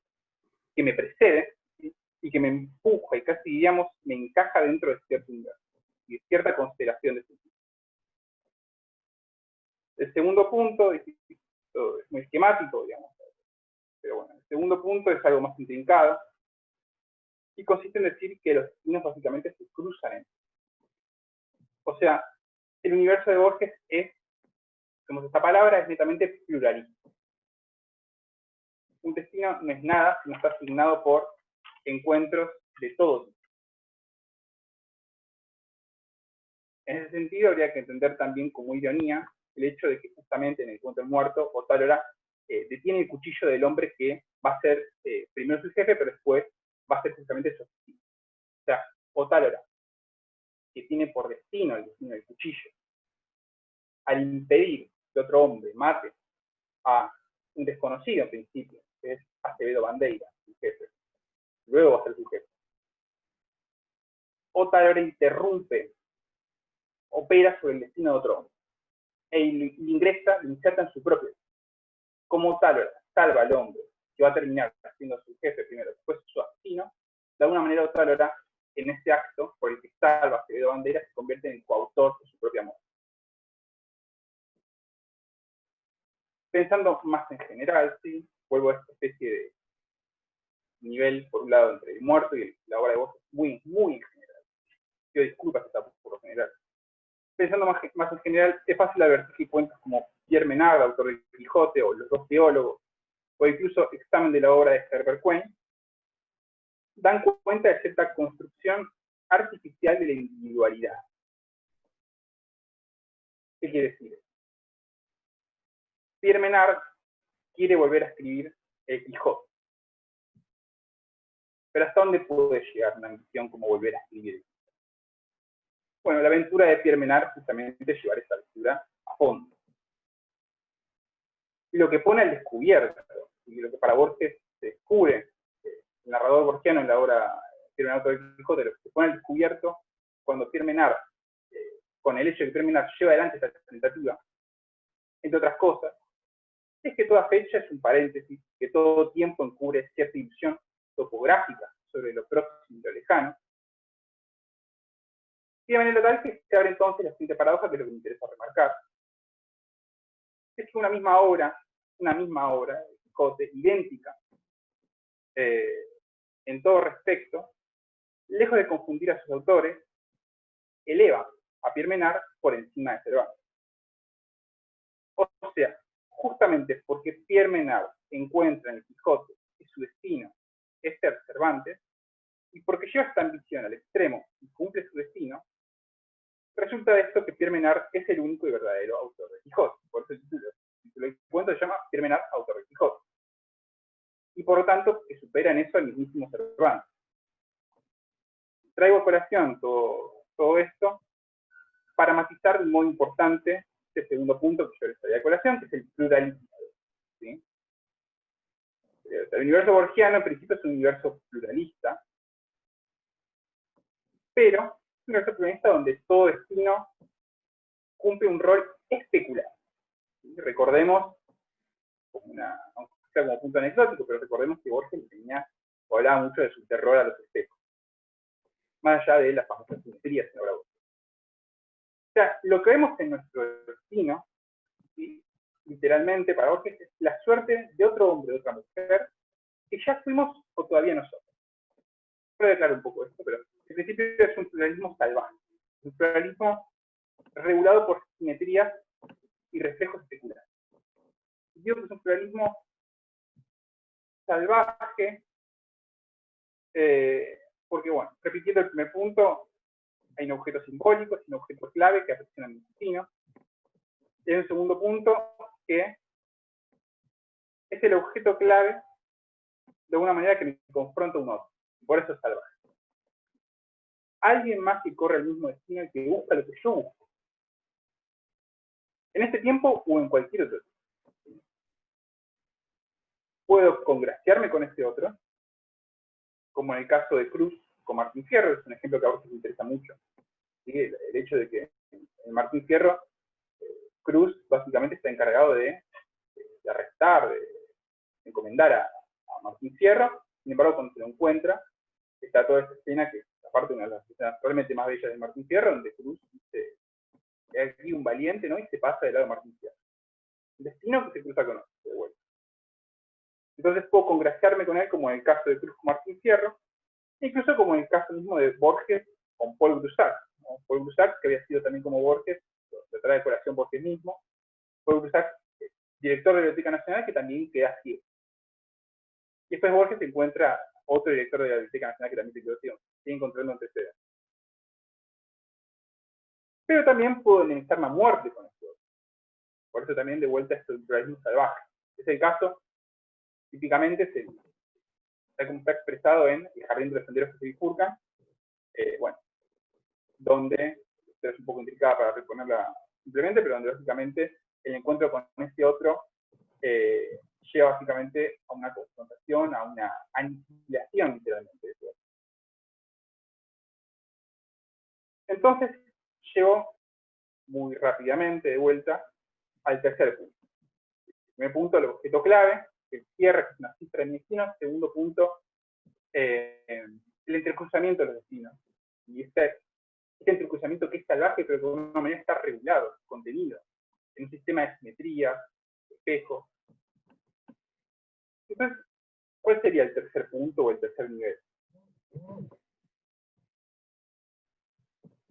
S10: que me precede, ¿sí? Y que me empuja y casi, diríamos, me encaja dentro de cierto universo y de cierta constelación de sentido. El segundo punto es muy esquemático, digamos, pero bueno, el segundo punto es algo más intrincado y consiste en decir que los destinos básicamente se cruzan entre sí. O sea, el universo de Borges es, como esta palabra, es netamente pluralista. Un destino no es nada si no está asignado por encuentros de todo tipo. En ese sentido, habría que entender también como ironía el hecho de que justamente en el cuento del muerto, Otálora detiene el cuchillo del hombre que va a ser primero su jefe, pero después va a ser justamente su asesino. O sea, Otálora, que tiene por destino el destino del cuchillo, al impedir que otro hombre mate a un desconocido en principio, que es Acevedo Bandeira, su jefe, luego va a ser su jefe. Otálora interrumpe, opera sobre el destino de otro hombre, e ingresa, lo inserta en su propio. Como Otálora salva al hombre, que va a terminar siendo su jefe primero, después su asesino, de alguna manera Otálora, en ese acto por el que salva a Acevedo Bandeira, se convierte en el coautor de su propia muerte. Pensando más en general, ¿sí? Vuelvo a esta especie de nivel, por un lado, entre el muerto y la obra de Borges, muy, muy en general. Pido disculpas por lo general. Pensando más en general, es fácil advertir que cuentos como Pierre Menard, autor del Quijote, o Los dos teólogos, o incluso Examen de la obra de Herbert Quain, dan cuenta de cierta construcción artificial de la individualidad. ¿Qué quiere decir? Pierre Menard quiere volver a escribir El Quijote. Pero ¿hasta dónde puede llegar una ambición como volver a escribir? Bueno, la aventura de Pierre Menard justamente es llevar esa aventura a fondo. Y lo que pone al descubierto, y lo que para Borges se descubre, el narrador borgiano en la obra Pierre Menard del Quijote, lo que se pone al descubierto cuando Pierre Menard, con el hecho de que Pierre Menard lleva adelante esta tentativa, entre otras cosas, es que toda fecha es un paréntesis, que todo tiempo encubre cierta ilusión topográfica sobre lo próximo y lo lejano, y de manera tal que se abre entonces la siguiente paradoja, que es lo que me interesa remarcar. Es que una misma obra, el Quijote, idéntica en todo respecto, lejos de confundir a sus autores, eleva a Pierre Menard por encima de Cervantes. O sea, justamente porque Pierre Menard encuentra en el Quijote que su destino es ser Cervantes, y porque lleva esta ambición al extremo y cumple su destino, resulta de esto que Pierre Menard es el único y verdadero autor de Quijote. Por eso el título del cuento se llama Pierre Menard, autor de Quijote. Y por lo tanto, que supera en eso al mismísimo Cervantes. Traigo a colación todo esto para matizar de un modo importante este segundo punto que yo les traía a colación, que es el pluralismo. ¿Sí? El universo borgiano en principio es un universo pluralista, pero es un universo pluralista donde todo destino cumple un rol especular. ¿Sí? Recordemos, aunque sea como punto anecdótico, pero recordemos que Borges hablaba mucho de su terror a los espejos, más allá de las famosas simetrías en la obra. O sea, lo que vemos en nuestro destino, ¿sí? Literalmente para Borges, es la suerte de otro hombre, de otra mujer, que ya fuimos o todavía nosotros. Voy a aclarar un poco esto, pero en principio es un pluralismo salvaje, un pluralismo regulado por simetrías y reflejos especulares. Digo que es un pluralismo salvaje, porque bueno, repitiendo el primer punto, hay un objeto simbólico, es un objeto clave que afecciona al destino. Y hay un segundo punto que es el objeto clave de alguna manera que me confronta a un otro. Por eso es salvaje. Alguien más que corre el mismo destino y que busca lo que yo busco. En este tiempo o en cualquier otro tiempo. Puedo congraciarme con este otro, como en el caso de Cruz con Martín Fierro, es un ejemplo que a vosotros os interesa mucho. ¿Sí? El hecho de que en Martín Fierro, Cruz básicamente está encargado de arrestar, de encomendar a Martín Fierro. Sin embargo, cuando se lo encuentra, está toda esta escena que, aparte de una de las escenas realmente más bellas de Martín Fierro, donde Cruz dice, es aquí un valiente, ¿no? Y se pasa del lado de Martín Fierro. El destino que se cruza con otro, de vuelta. Entonces puedo congraciarme con él, como en el caso de Cruz con Martín Fierro, e incluso como en el caso mismo de Borges con Paul Grusac, ¿no? Paul Grusac, que había sido también como Borges, lo trae de colación Borges mismo. Paul Grusac, director de la Biblioteca Nacional, que también queda ciego. Y después Borges encuentra otro director de la Biblioteca Nacional que también se quedó ciego. Sigue encontrando antecedentes. Pero también puedo enemistarme a muerte con esto. Por eso también de vuelta esto del pluralismo salvaje. Es el caso, típicamente, está expresado en El jardín de los senderos que se bifurcan, bueno, donde, esto es un poco intricada para reponerla simplemente, pero donde básicamente el encuentro con este otro lleva básicamente a una confrontación, a una aniquilación literalmente. Entonces, llevo muy rápidamente de vuelta al tercer punto. El primer punto, el objeto clave, el cierre, que es una cifra de mi destino. Segundo punto, el entrecruzamiento de los destinos. Y este entrecruzamiento que es salvaje, pero que de alguna manera está regulado, contenido, en un sistema de simetría, espejos. Entonces, ¿cuál sería el tercer punto o el tercer nivel?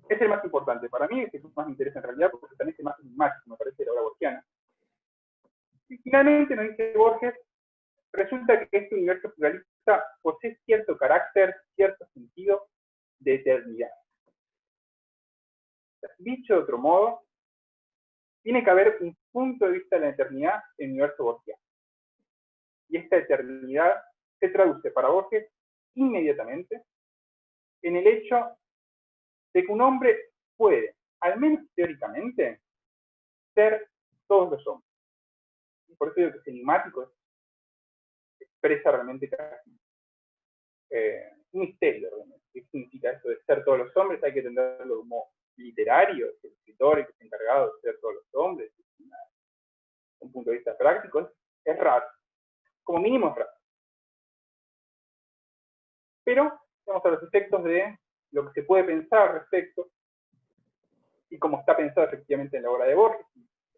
S10: Es el más importante. Para mí es el que más me interesa en realidad, porque también es el más enigmático, me parece, de la obra borgiana. Y finalmente nos dice Borges, resulta que este universo pluralista posee cierto carácter, cierto sentido de eternidad. Dicho de otro modo, tiene que haber un punto de vista de la eternidad en el universo borgiano. Y esta eternidad se traduce para Borges inmediatamente en el hecho de que un hombre puede, al menos teóricamente, ser todos los hombres. Y por eso digo que es enigmático, expresa realmente casi un misterio realmente. ¿Qué significa esto de ser todos los hombres? Hay que entenderlo como literario, el escritor que es encargado de ser todos los hombres. Un punto de vista práctico es raro. Como mínimo es raro. Pero vamos a los efectos de lo que se puede pensar al respecto y cómo está pensado efectivamente en la obra de Borges.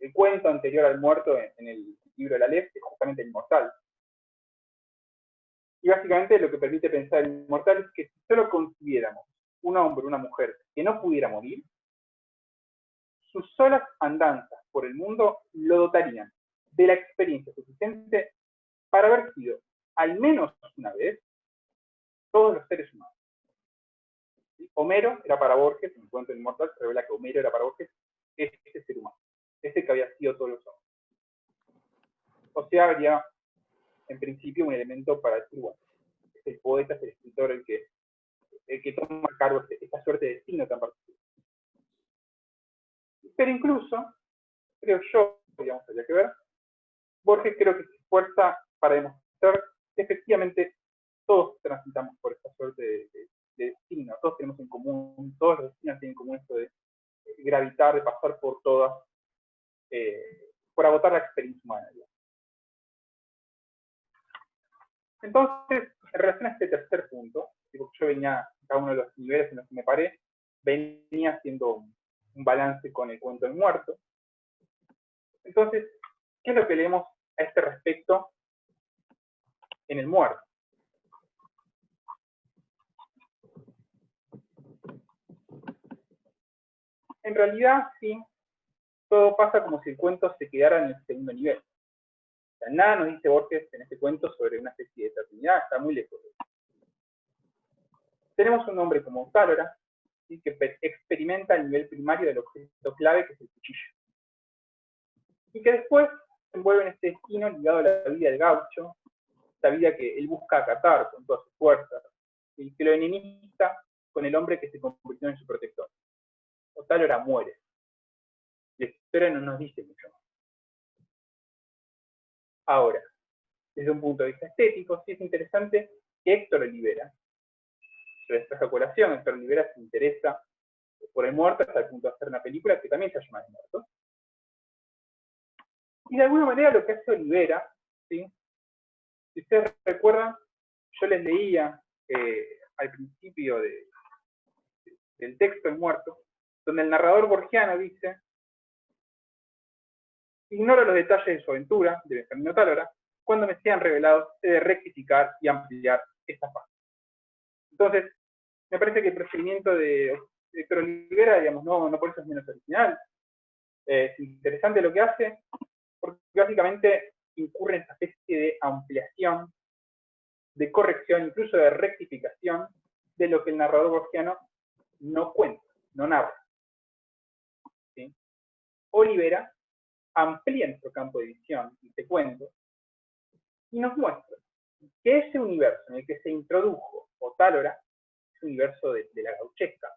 S10: El cuento anterior al muerto en el libro de la Ley es justamente el inmortal. Y básicamente lo que permite pensar el inmortal es que si solo consideramos un hombre o una mujer que no pudiera morir, sus solas andanzas por el mundo lo dotarían de la experiencia suficiente para haber sido, al menos una vez, todos los seres humanos. ¿Sí? Homero era para Borges, en el cuento del inmortal se revela que Homero era para Borges este ser humano, ese que había sido todos los hombres. O sea, habría en principio un elemento para decir, bueno, es el poeta, es el escritor el que toma a cargo esta suerte de destino tan particular. Pero incluso, creo yo, digamos, habría que ver, Borges creo que se esfuerza para demostrar que efectivamente todos transitamos por esta suerte de destino, todos tenemos en común, todos los destinos tienen en común esto de gravitar, de pasar por todas, por agotar la experiencia humana. Digamos. Entonces, en relación a este tercer punto, yo venía, cada uno de los niveles en los que me paré, venía haciendo un balance con el cuento del muerto. Entonces, ¿qué es lo que leemos a este respecto en el muerto? En realidad, sí, todo pasa como si el cuento se quedara en el segundo nivel. sea, nada nos dice Borges en este cuento sobre una especie de eternidad, está muy lejos de eso. Tenemos un hombre como Otálora, ¿sí?, que experimenta el nivel primario del objeto clave, que es el cuchillo. Y que después se envuelve en este destino ligado a la vida del gaucho, esta vida que él busca acatar con todas sus fuerzas, y que lo enemista con el hombre que se convirtió en su protector. Otálora muere. La historia no nos dice mucho más. Ahora, desde un punto de vista estético, sí es interesante que Héctor Olivera, traje a colación, Héctor Olivera se interesa por el muerto hasta el punto de hacer una película que también se llama El Muerto. Y de alguna manera lo que hace Olivera, ¿sí?, si ustedes recuerdan, yo les leía al principio del texto El Muerto, donde el narrador borgiano dice: ignoro los detalles de su aventura, de Benjamín Otálora, cuando me sean revelados he de rectificar y ampliar esta parte. Entonces, me parece que el procedimiento de Héctor Olivera, digamos, no por eso es menos original. Es interesante lo que hace, porque básicamente incurre en esta especie de ampliación, de corrección, incluso de rectificación, de lo que el narrador borgiano no cuenta, no narra. ¿Sí? Olivera amplía nuestro campo de visión, este cuento, y nos muestra que ese universo en el que se introdujo Otálora, ese universo de la gauchesca,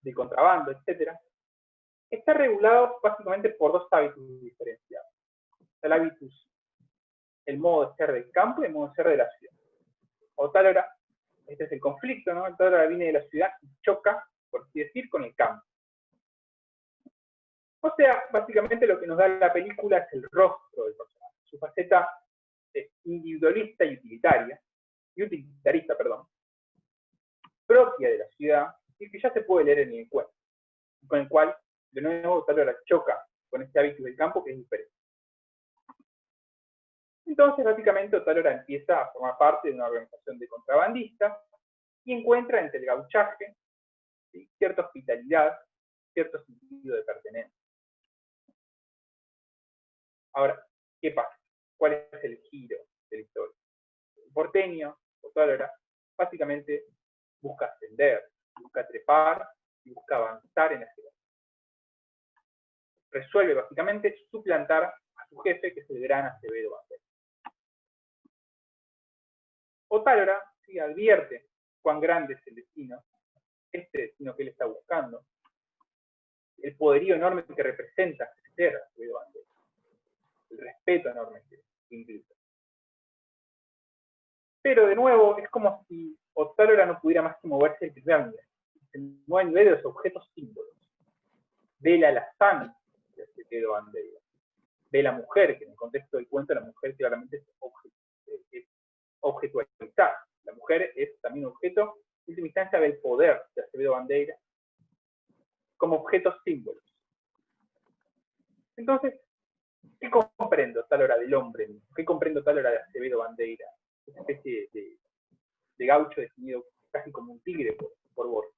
S10: de contrabando, etc., está regulado básicamente por dos hábitos diferenciados. El hábitus, el modo de ser del campo y el modo de ser de la ciudad. Otálora, este es el conflicto, ¿no? Otálora viene de la ciudad y choca, por así decir, con el campo. O sea, básicamente lo que nos da la película es el rostro del personaje, su faceta individualista y utilitarista, propia de la ciudad, y que ya se puede leer en el cuento, con el cual, de nuevo, Otálora choca con este hábito del campo que es diferente. Entonces, básicamente, Otálora empieza a formar parte de una organización de contrabandistas y encuentra entre el gauchaje, ¿sí?, cierta hospitalidad, cierto sentido de pertenencia. Ahora, ¿qué pasa? ¿Cuál es el giro de la historia? El porteño, Otálora, básicamente busca ascender, busca trepar y busca avanzar en la ciudad. Resuelve básicamente suplantar a su jefe, que es el gran Acevedo Bandera. Otálora sí advierte cuán grande es el destino, este destino que él está buscando, el poderío enorme que representa ser Acevedo Bandera, el respeto enorme que implica. Pero de nuevo, es como si Otálora no pudiera más que moverse el primer nivel. Se mueve a nivel de los objetos símbolos. Ve la alazán de Acevedo Bandera. Ve la mujer, que en el contexto del cuento la mujer claramente es objetualizada. La mujer es también objeto, en última instancia, del poder de Acevedo Bandera como objetos símbolos. Entonces, ¿qué comprendo Otálora del hombre mismo? ¿Qué comprendo Otálora de Acevedo Bandera? Esa especie de gaucho definido casi como un tigre por Borges.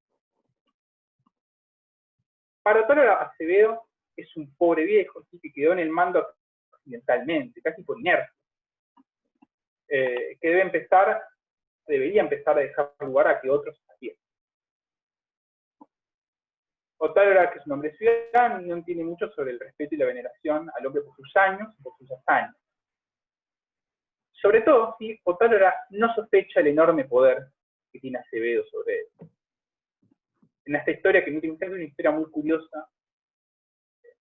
S10: Para Otálora, Acevedo es un pobre viejo, ¿sí?, que quedó en el mando accidentalmente, casi por inercia, que debería empezar a dejar lugar a que otros hacían. Otálora, que es un hombre ciudadano, no entiende mucho sobre el respeto y la veneración al hombre por sus años y por sus hazañas. Sobre todo, ¿sí?, Otálora no sospecha el enorme poder que tiene Acevedo sobre él. En esta historia, que en última instancia es una historia muy curiosa,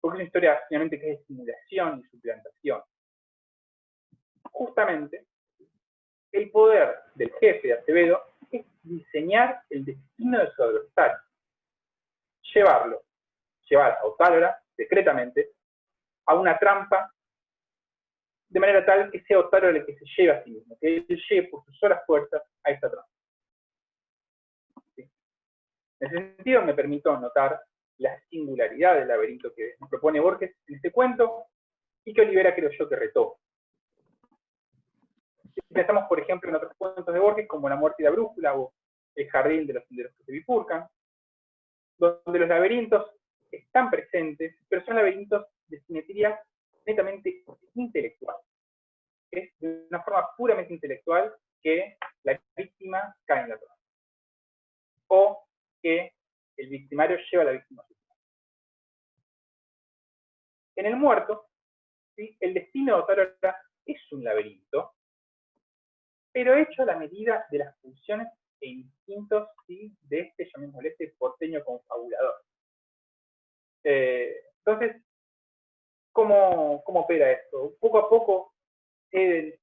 S10: porque es una historia finalmente que es de simulación y suplantación. Justamente, el poder del jefe de Acevedo es diseñar el destino de su adversario. Llevar a Otálora, secretamente, a una trampa, de manera tal que sea Otálora el que se lleve a sí mismo, que él lleve por sus solas fuerzas a esta trampa. ¿Sí? En ese sentido, me permito notar la singularidad del laberinto que nos propone Borges en este cuento, y que Olivera creo yo que retoma. Pensamos, por ejemplo, en otros cuentos de Borges, como La muerte y la brújula, o El jardín de los senderos que se bifurcan, donde los laberintos están presentes, pero son laberintos de simetrías netamente intelectuales. Es de una forma puramente intelectual que la víctima cae en la trampa, o que el victimario lleva a la víctima. En el muerto, ¿sí?, el destino de Ottálora es un laberinto, pero hecho a la medida de las pulsiones e instintos, ¿sí?, de este, llamémosle, este porteño confabulador. Entonces, ¿cómo opera esto? Poco a poco,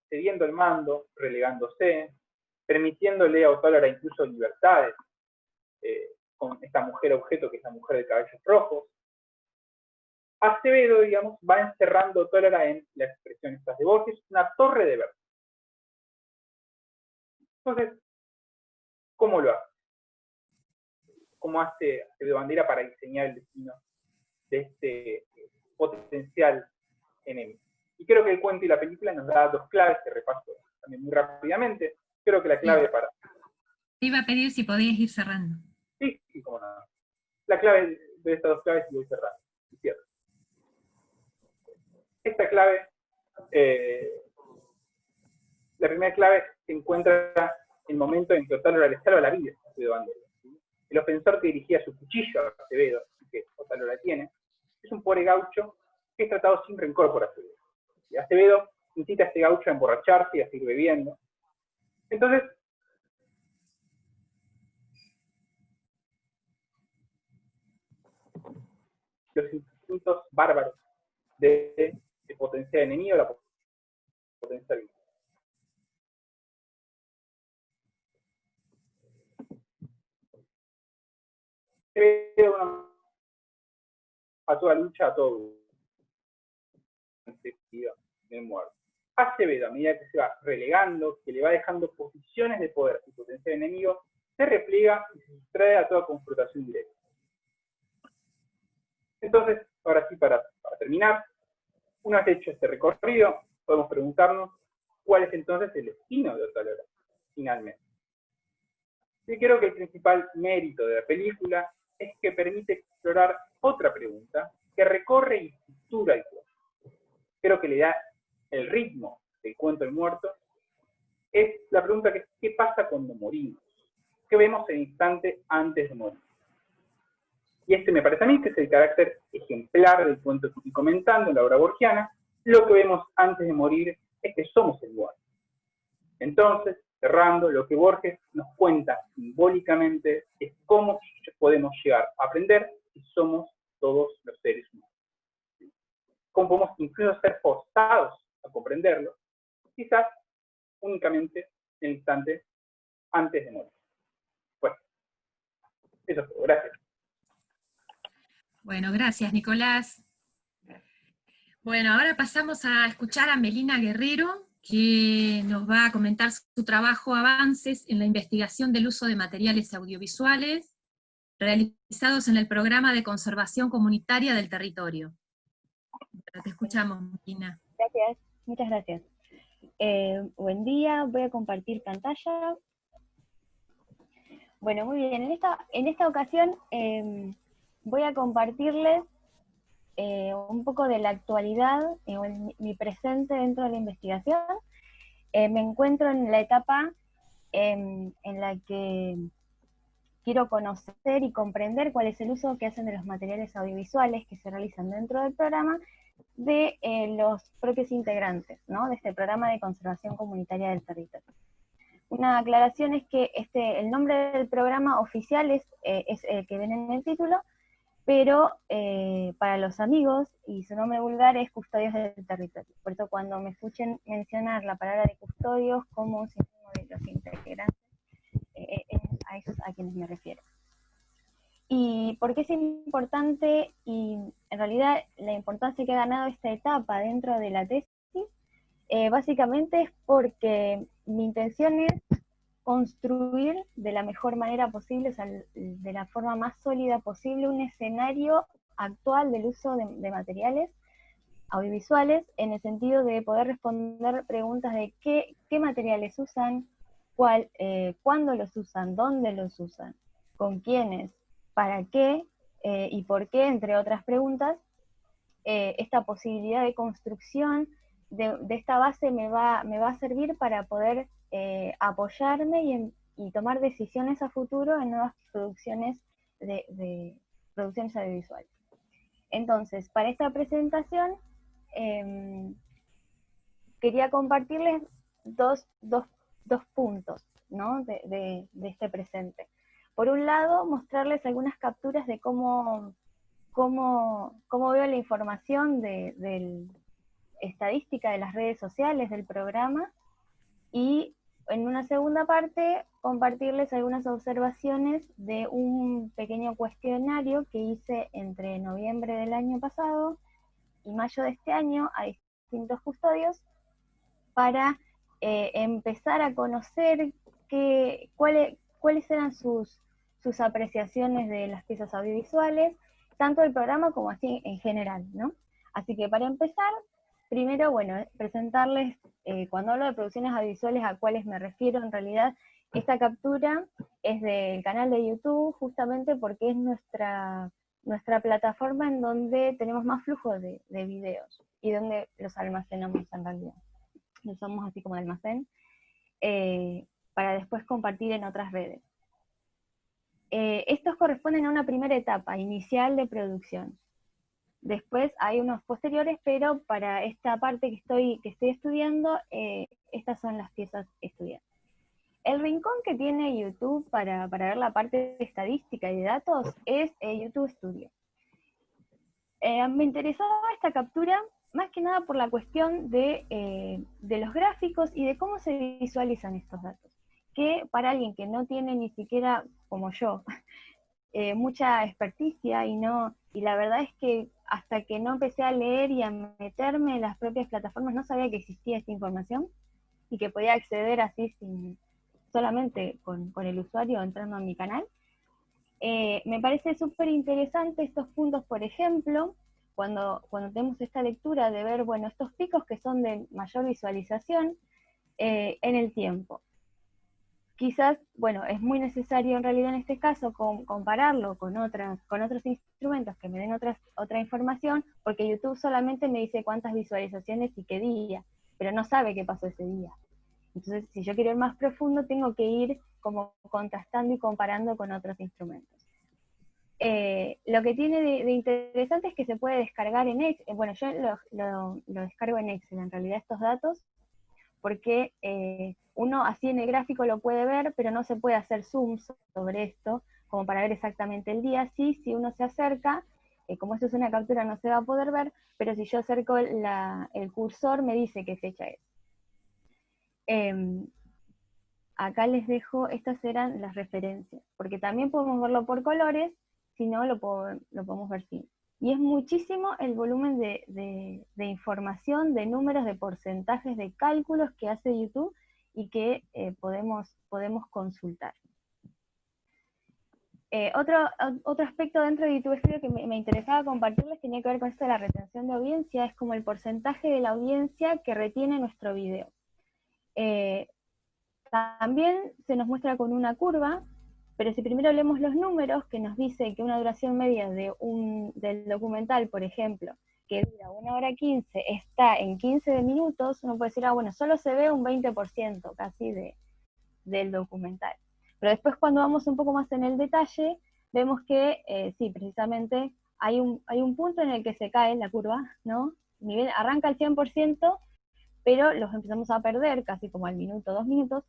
S10: cediendo el mando, relegándose, permitiéndole a Ottálora incluso libertades, con esta mujer objeto que es la mujer de cabellos rojos, Acevedo, digamos, va encerrando a Ottálora en la expresión esta de Borges, una torre de versos. Entonces, ¿cómo lo hace? ¿Cómo hace Acevedo Bandera para diseñar el destino de este potencial enemigo? Y creo que el cuento y la película nos da dos claves que repaso también muy rápidamente. Creo que la clave para...
S2: Te iba a pedir si podías ir cerrando.
S10: Sí, cómo no. La clave de estas dos claves y voy cerrando. Cierto. Esta clave, la primera clave se encuentra en el momento en que Ottálora le salva la vida a Acevedo Bandera. El ofensor que dirigía su cuchillo a Acevedo, que Ottálora tiene, es un pobre gaucho que es tratado sin rencor por Acevedo. Y Acevedo incita a este gaucho a emborracharse y a seguir bebiendo. Entonces, los instintos bárbaros de potencial enemigo, la potencial vida. A toda lucha, a todo de muerte. Acevedo, a medida que se va relegando, que le va dejando posiciones de poder y potencial enemigo, se repliega y se sustrae a toda confrontación directa. Entonces, ahora sí, para terminar, una vez hecho este recorrido, podemos preguntarnos cuál es entonces el destino de Ottálora, finalmente. Yo creo que el principal mérito de la película es que permite explorar otra pregunta que recorre y estructura el cuento. Creo que le da el ritmo del cuento del muerto. Es la pregunta que es, ¿qué pasa cuando morimos? ¿Qué vemos el instante antes de morir? Y este me parece a mí que es el carácter ejemplar del cuento que estoy comentando en la obra borgiana. Lo que vemos antes de morir es que somos el muerto. Entonces, cerrando, lo que Borges nos cuenta simbólicamente es cómo podemos llegar a aprender si somos todos los seres humanos. Cómo podemos incluso ser forzados a comprenderlo, quizás únicamente en el instante antes de morir. Bueno, eso es todo. Gracias.
S2: Bueno, gracias, Nicolás. Bueno, ahora pasamos a escuchar a Melina Guerrero, que nos va a comentar su trabajo Avances en la investigación del uso de materiales audiovisuales realizados en el programa de conservación comunitaria del territorio. Te escuchamos, Melina.
S11: Gracias, muchas gracias. Buen día, voy a compartir pantalla. Bueno, muy bien, en esta ocasión voy a compartirles un poco de la actualidad, mi presente dentro de la investigación. Me encuentro en la etapa en la que quiero conocer y comprender cuál es el uso que hacen de los materiales audiovisuales que se realizan dentro del programa de los propios integrantes, ¿no?, de este programa de conservación comunitaria del territorio. Una aclaración es que el nombre del programa oficial es el que ven en el título, pero para los amigos, y su nombre vulgar es Custodios del Territorio. Por eso cuando me escuchen mencionar la palabra de custodios como un sinónimo de los integrantes, a esos a quienes me refiero. ¿Y por qué es importante? Y en realidad la importancia que ha ganado esta etapa dentro de la tesis, básicamente es porque mi intención es construir de la mejor manera posible, o sea, de la forma más sólida posible, un escenario actual del uso de materiales audiovisuales, en el sentido de poder responder preguntas de qué materiales usan, cuándo los usan, dónde los usan, con quiénes, para qué y por qué, entre otras preguntas, esta posibilidad de construcción de esta base me va a servir para poder apoyarme y tomar decisiones a futuro en nuevas producciones de producciones audiovisuales. Entonces, para esta presentación, quería compartirles dos puntos, ¿no? de este presente. Por un lado, mostrarles algunas capturas de cómo veo la información de estadística de las redes sociales del programa, y en una segunda parte compartirles algunas observaciones de un pequeño cuestionario que hice entre noviembre del año pasado y mayo de este año a distintos custodios para empezar a conocer cuáles eran sus apreciaciones de las piezas audiovisuales, tanto del programa como así en general, ¿no? Así que para empezar, primero, bueno, presentarles, cuando hablo de producciones audiovisuales, a cuáles me refiero. En realidad, esta captura es del canal de YouTube, justamente porque es nuestra plataforma en donde tenemos más flujo de videos, y donde los almacenamos en realidad. Lo usamos así como de almacén, para después compartir en otras redes. Estos corresponden a una primera etapa inicial de producción. Después hay unos posteriores, pero para esta parte que estoy estudiando, estas son las piezas estudiadas. El rincón que tiene YouTube para ver la parte de estadística y de datos es YouTube Studio. Me interesaba esta captura más que nada por la cuestión de los gráficos y de cómo se visualizan estos datos, que para alguien que no tiene ni siquiera, como yo, mucha experticia, y la verdad es que hasta que no empecé a leer y a meterme en las propias plataformas no sabía que existía esta información y que podía acceder así solamente con el usuario entrando a mi canal. Me parece súper interesante estos puntos, por ejemplo, cuando tenemos esta lectura de ver, bueno, estos picos que son de mayor visualización en el tiempo. Quizás, bueno, es muy necesario en realidad en este caso compararlo con otros instrumentos que me den otra información, porque YouTube solamente me dice cuántas visualizaciones y qué día, pero no sabe qué pasó ese día. Entonces, si yo quiero ir más profundo, tengo que ir como contrastando y comparando con otros instrumentos. Lo que tiene de interesante es que se puede descargar en Excel. Bueno, yo lo descargo en Excel, en realidad, estos datos, porque uno así en el gráfico lo puede ver, pero no se puede hacer zoom sobre esto, como para ver exactamente el día. Sí, si uno se acerca, como esto es una captura no se va a poder ver, pero si yo acerco el cursor me dice qué fecha es. Acá les dejo, estas eran las referencias, porque también podemos verlo por colores, si no lo podemos ver sin. Y es muchísimo el volumen de información, de números, de porcentajes, de cálculos que hace YouTube y que podemos consultar. Otro aspecto dentro de YouTube Studio que me interesaba compartirles tenía que ver con esto de la retención de audiencia, es como el porcentaje de la audiencia que retiene nuestro video. También se nos muestra con una curva, pero si primero leemos los números, que nos dice que una duración media del documental, por ejemplo, que dura 1 hora 15, está en 15 minutos, uno puede decir, bueno, solo se ve un 20% casi del documental. Pero después cuando vamos un poco más en el detalle, vemos que sí, precisamente hay un punto en el que se cae la curva, ¿no? Arranca al 100%, pero los empezamos a perder casi como al minuto, 2 minutos,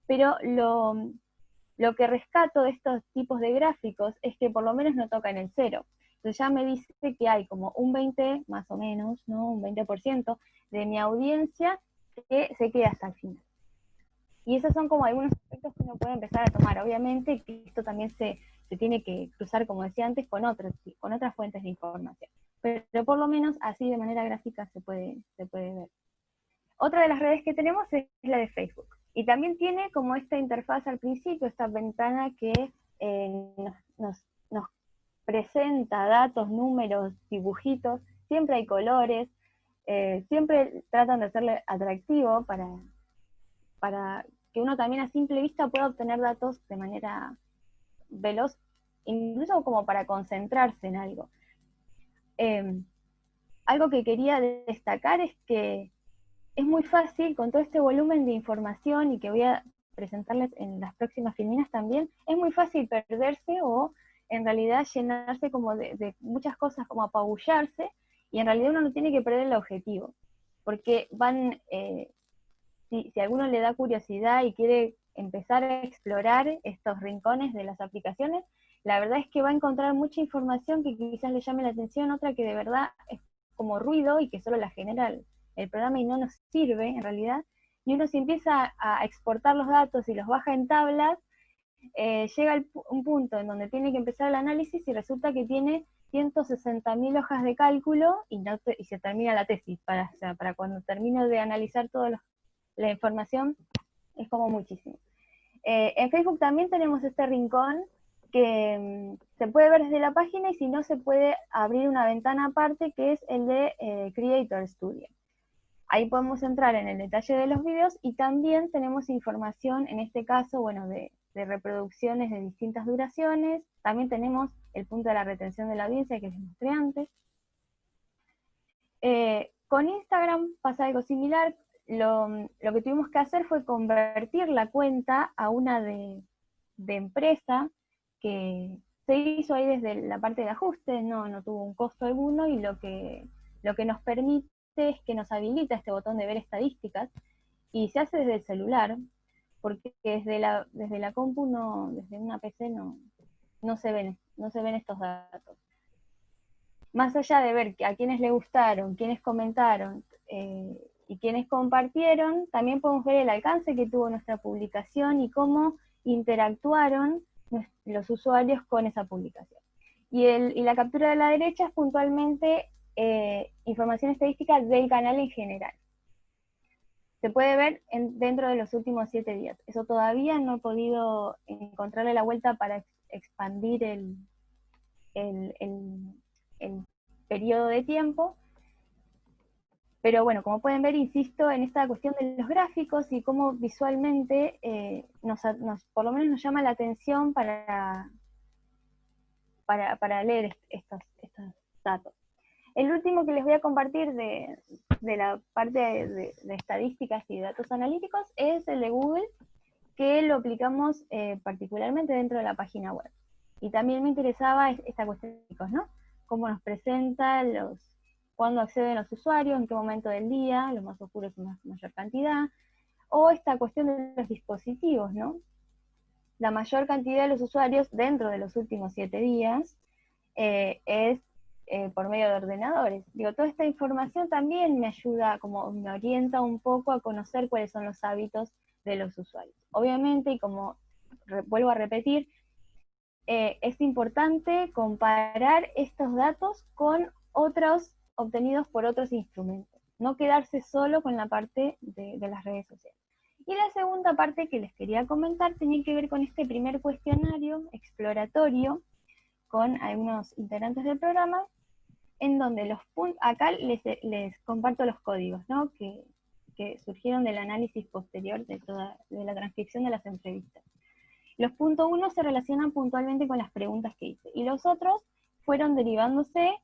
S11: pero lo que rescato de estos tipos de gráficos es que por lo menos no tocan el 0. Entonces ya me dice que hay como un 20, más o menos, ¿no? Un 20% de mi audiencia que se queda hasta el final. Y esos son como algunos aspectos que uno puede empezar a tomar. Obviamente que esto también se tiene que cruzar, como decía antes, con otras fuentes de información. Pero por lo menos así de manera gráfica se puede ver. Otra de las redes que tenemos es la de Facebook. Y también tiene como esta interfaz al principio, esta ventana que nos presenta datos, números, dibujitos, siempre hay colores, siempre tratan de hacerle atractivo para que uno también a simple vista pueda obtener datos de manera veloz, incluso como para concentrarse en algo. algo que quería destacar es que es muy fácil, con todo este volumen de información y que voy a presentarles en las próximas filminas también, es muy fácil perderse o en realidad llenarse como de muchas cosas, como apabullarse, y en realidad uno no tiene que perder el objetivo, porque van, si alguno le da curiosidad y quiere empezar a explorar estos rincones de las aplicaciones, la verdad es que va a encontrar mucha información que quizás le llame la atención, otra que de verdad es como ruido y que solo la genera el programa y no nos sirve en realidad, y uno si empieza a exportar los datos y los baja en tablas, llega un punto en donde tiene que empezar el análisis y resulta que tiene 160.000 hojas de cálculo y se termina la tesis. Para cuando termino de analizar toda la información, es como muchísimo. En Facebook también tenemos este rincón que se puede ver desde la página y si no se puede abrir una ventana aparte que es el de Creator Studio. Ahí podemos entrar en el detalle de los videos y también tenemos información, en este caso, bueno, de reproducciones de distintas duraciones. También tenemos el punto de la retención de la audiencia que les mostré antes. Con Instagram pasa algo similar. Lo que tuvimos que hacer fue convertir la cuenta a una de empresa que se hizo ahí desde la parte de ajustes, no tuvo un costo alguno y lo que nos permite es que nos habilita este botón de ver estadísticas y se hace desde el celular, porque desde la compu, desde una PC no se ven estos datos. Más allá de ver a quienes le gustaron, quienes comentaron y quienes compartieron, también podemos ver el alcance que tuvo nuestra publicación y cómo interactuaron los usuarios con esa publicación. Y la captura de la derecha es puntualmente información estadística del canal en general. Se puede ver dentro de los últimos 7 días. Eso todavía no he podido encontrarle la vuelta para expandir el periodo de tiempo. Pero bueno, como pueden ver, insisto en esta cuestión de los gráficos y cómo visualmente por lo menos nos llama la atención para leer estos datos. El último que les voy a compartir de la parte de estadísticas y de datos analíticos es el de Google, que lo aplicamos particularmente dentro de la página web. Y también me interesaba esta cuestión, ¿no? Cómo nos presenta cuándo acceden los usuarios, en qué momento del día, los más oscuros y mayor cantidad, o esta cuestión de los dispositivos, ¿no? La mayor cantidad de los usuarios dentro de los últimos 7 días es por medio de ordenadores. Digo, toda esta información también me ayuda, como me orienta un poco a conocer cuáles son los hábitos de los usuarios. Obviamente, y como vuelvo a repetir, es importante comparar estos datos con otros obtenidos por otros instrumentos, no quedarse solo con la parte de las redes sociales. Y la segunda parte que les quería comentar tenía que ver con este primer cuestionario exploratorio con algunos integrantes del programa, en donde acá les comparto los códigos, ¿no? que surgieron del análisis posterior de la transcripción de las entrevistas. Los puntos 1 se relacionan puntualmente con las preguntas que hice, y los otros fueron derivándose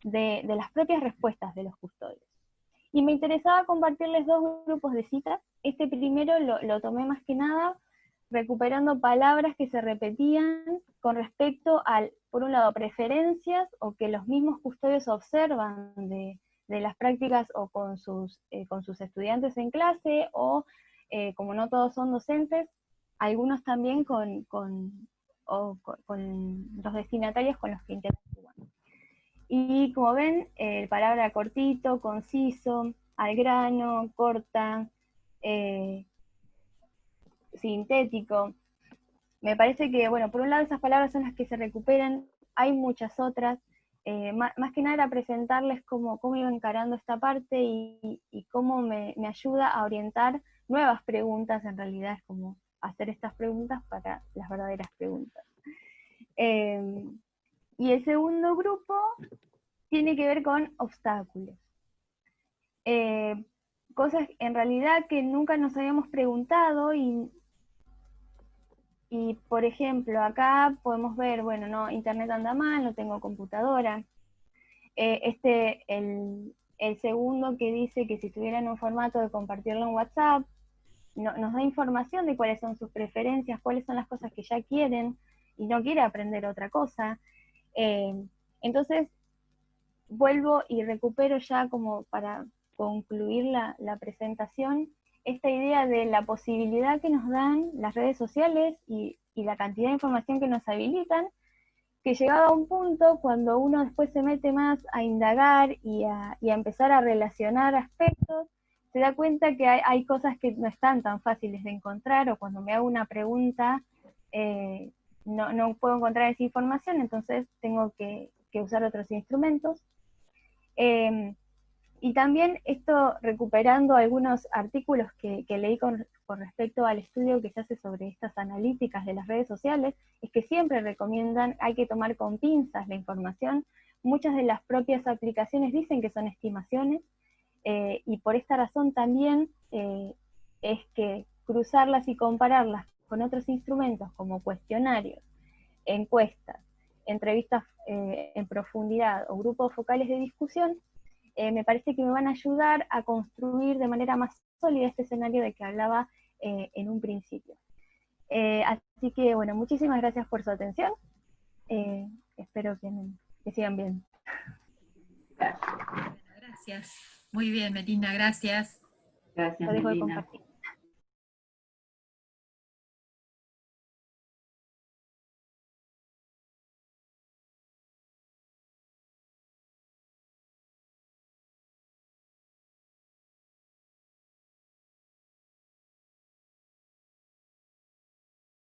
S11: de las propias respuestas de los custodios. Y me interesaba compartirles 2 grupos de citas. Este primero lo tomé más que nada recuperando palabras que se repetían con respecto por un lado, preferencias, o que los mismos custodios observan de las prácticas o con sus estudiantes en clase, o como no todos son docentes, algunos también con los destinatarios con los que interactúan. Y como ven, palabra cortito, conciso, al grano, corta, sintético. Me parece que, bueno, por un lado esas palabras son las que se recuperan, hay muchas otras, más que nada era presentarles cómo iba encarando esta parte y cómo me ayuda a orientar nuevas preguntas, en realidad es como hacer estas preguntas para las verdaderas preguntas. Y el segundo grupo tiene que ver con obstáculos. Cosas en realidad que nunca nos habíamos preguntado y por ejemplo, acá podemos ver, bueno, no, internet anda mal, no tengo computadora. el segundo que dice que si tuviera en un formato de compartirlo en WhatsApp, nos da información de cuáles son sus preferencias, cuáles son las cosas que ya quieren y no quiere aprender otra cosa. Entonces, vuelvo y recupero ya como para concluir la presentación, esta idea de la posibilidad que nos dan las redes sociales y la cantidad de información que nos habilitan, que llegado a un punto, cuando uno después se mete más a indagar y a empezar a relacionar aspectos, se da cuenta que hay cosas que no están tan fáciles de encontrar, o cuando me hago una pregunta, no puedo encontrar esa información, entonces tengo que usar otros instrumentos. Y también esto, recuperando algunos artículos que leí con respecto al estudio que se hace sobre estas analíticas de las redes sociales, es que siempre recomiendan, hay que tomar con pinzas la información. Muchas de las propias aplicaciones dicen que son estimaciones, y por esta razón también es que cruzarlas y compararlas con otros instrumentos como cuestionarios, encuestas, entrevistas en profundidad o grupos focales de discusión, me parece que me van a ayudar a construir de manera más sólida este escenario de que hablaba en un principio. Así que, bueno, muchísimas gracias por su atención. Espero que sigan bien.
S2: Gracias. Muy bien, Melina, gracias.
S1: Gracias,
S11: Lo dejo de
S1: Melina.
S11: compartir.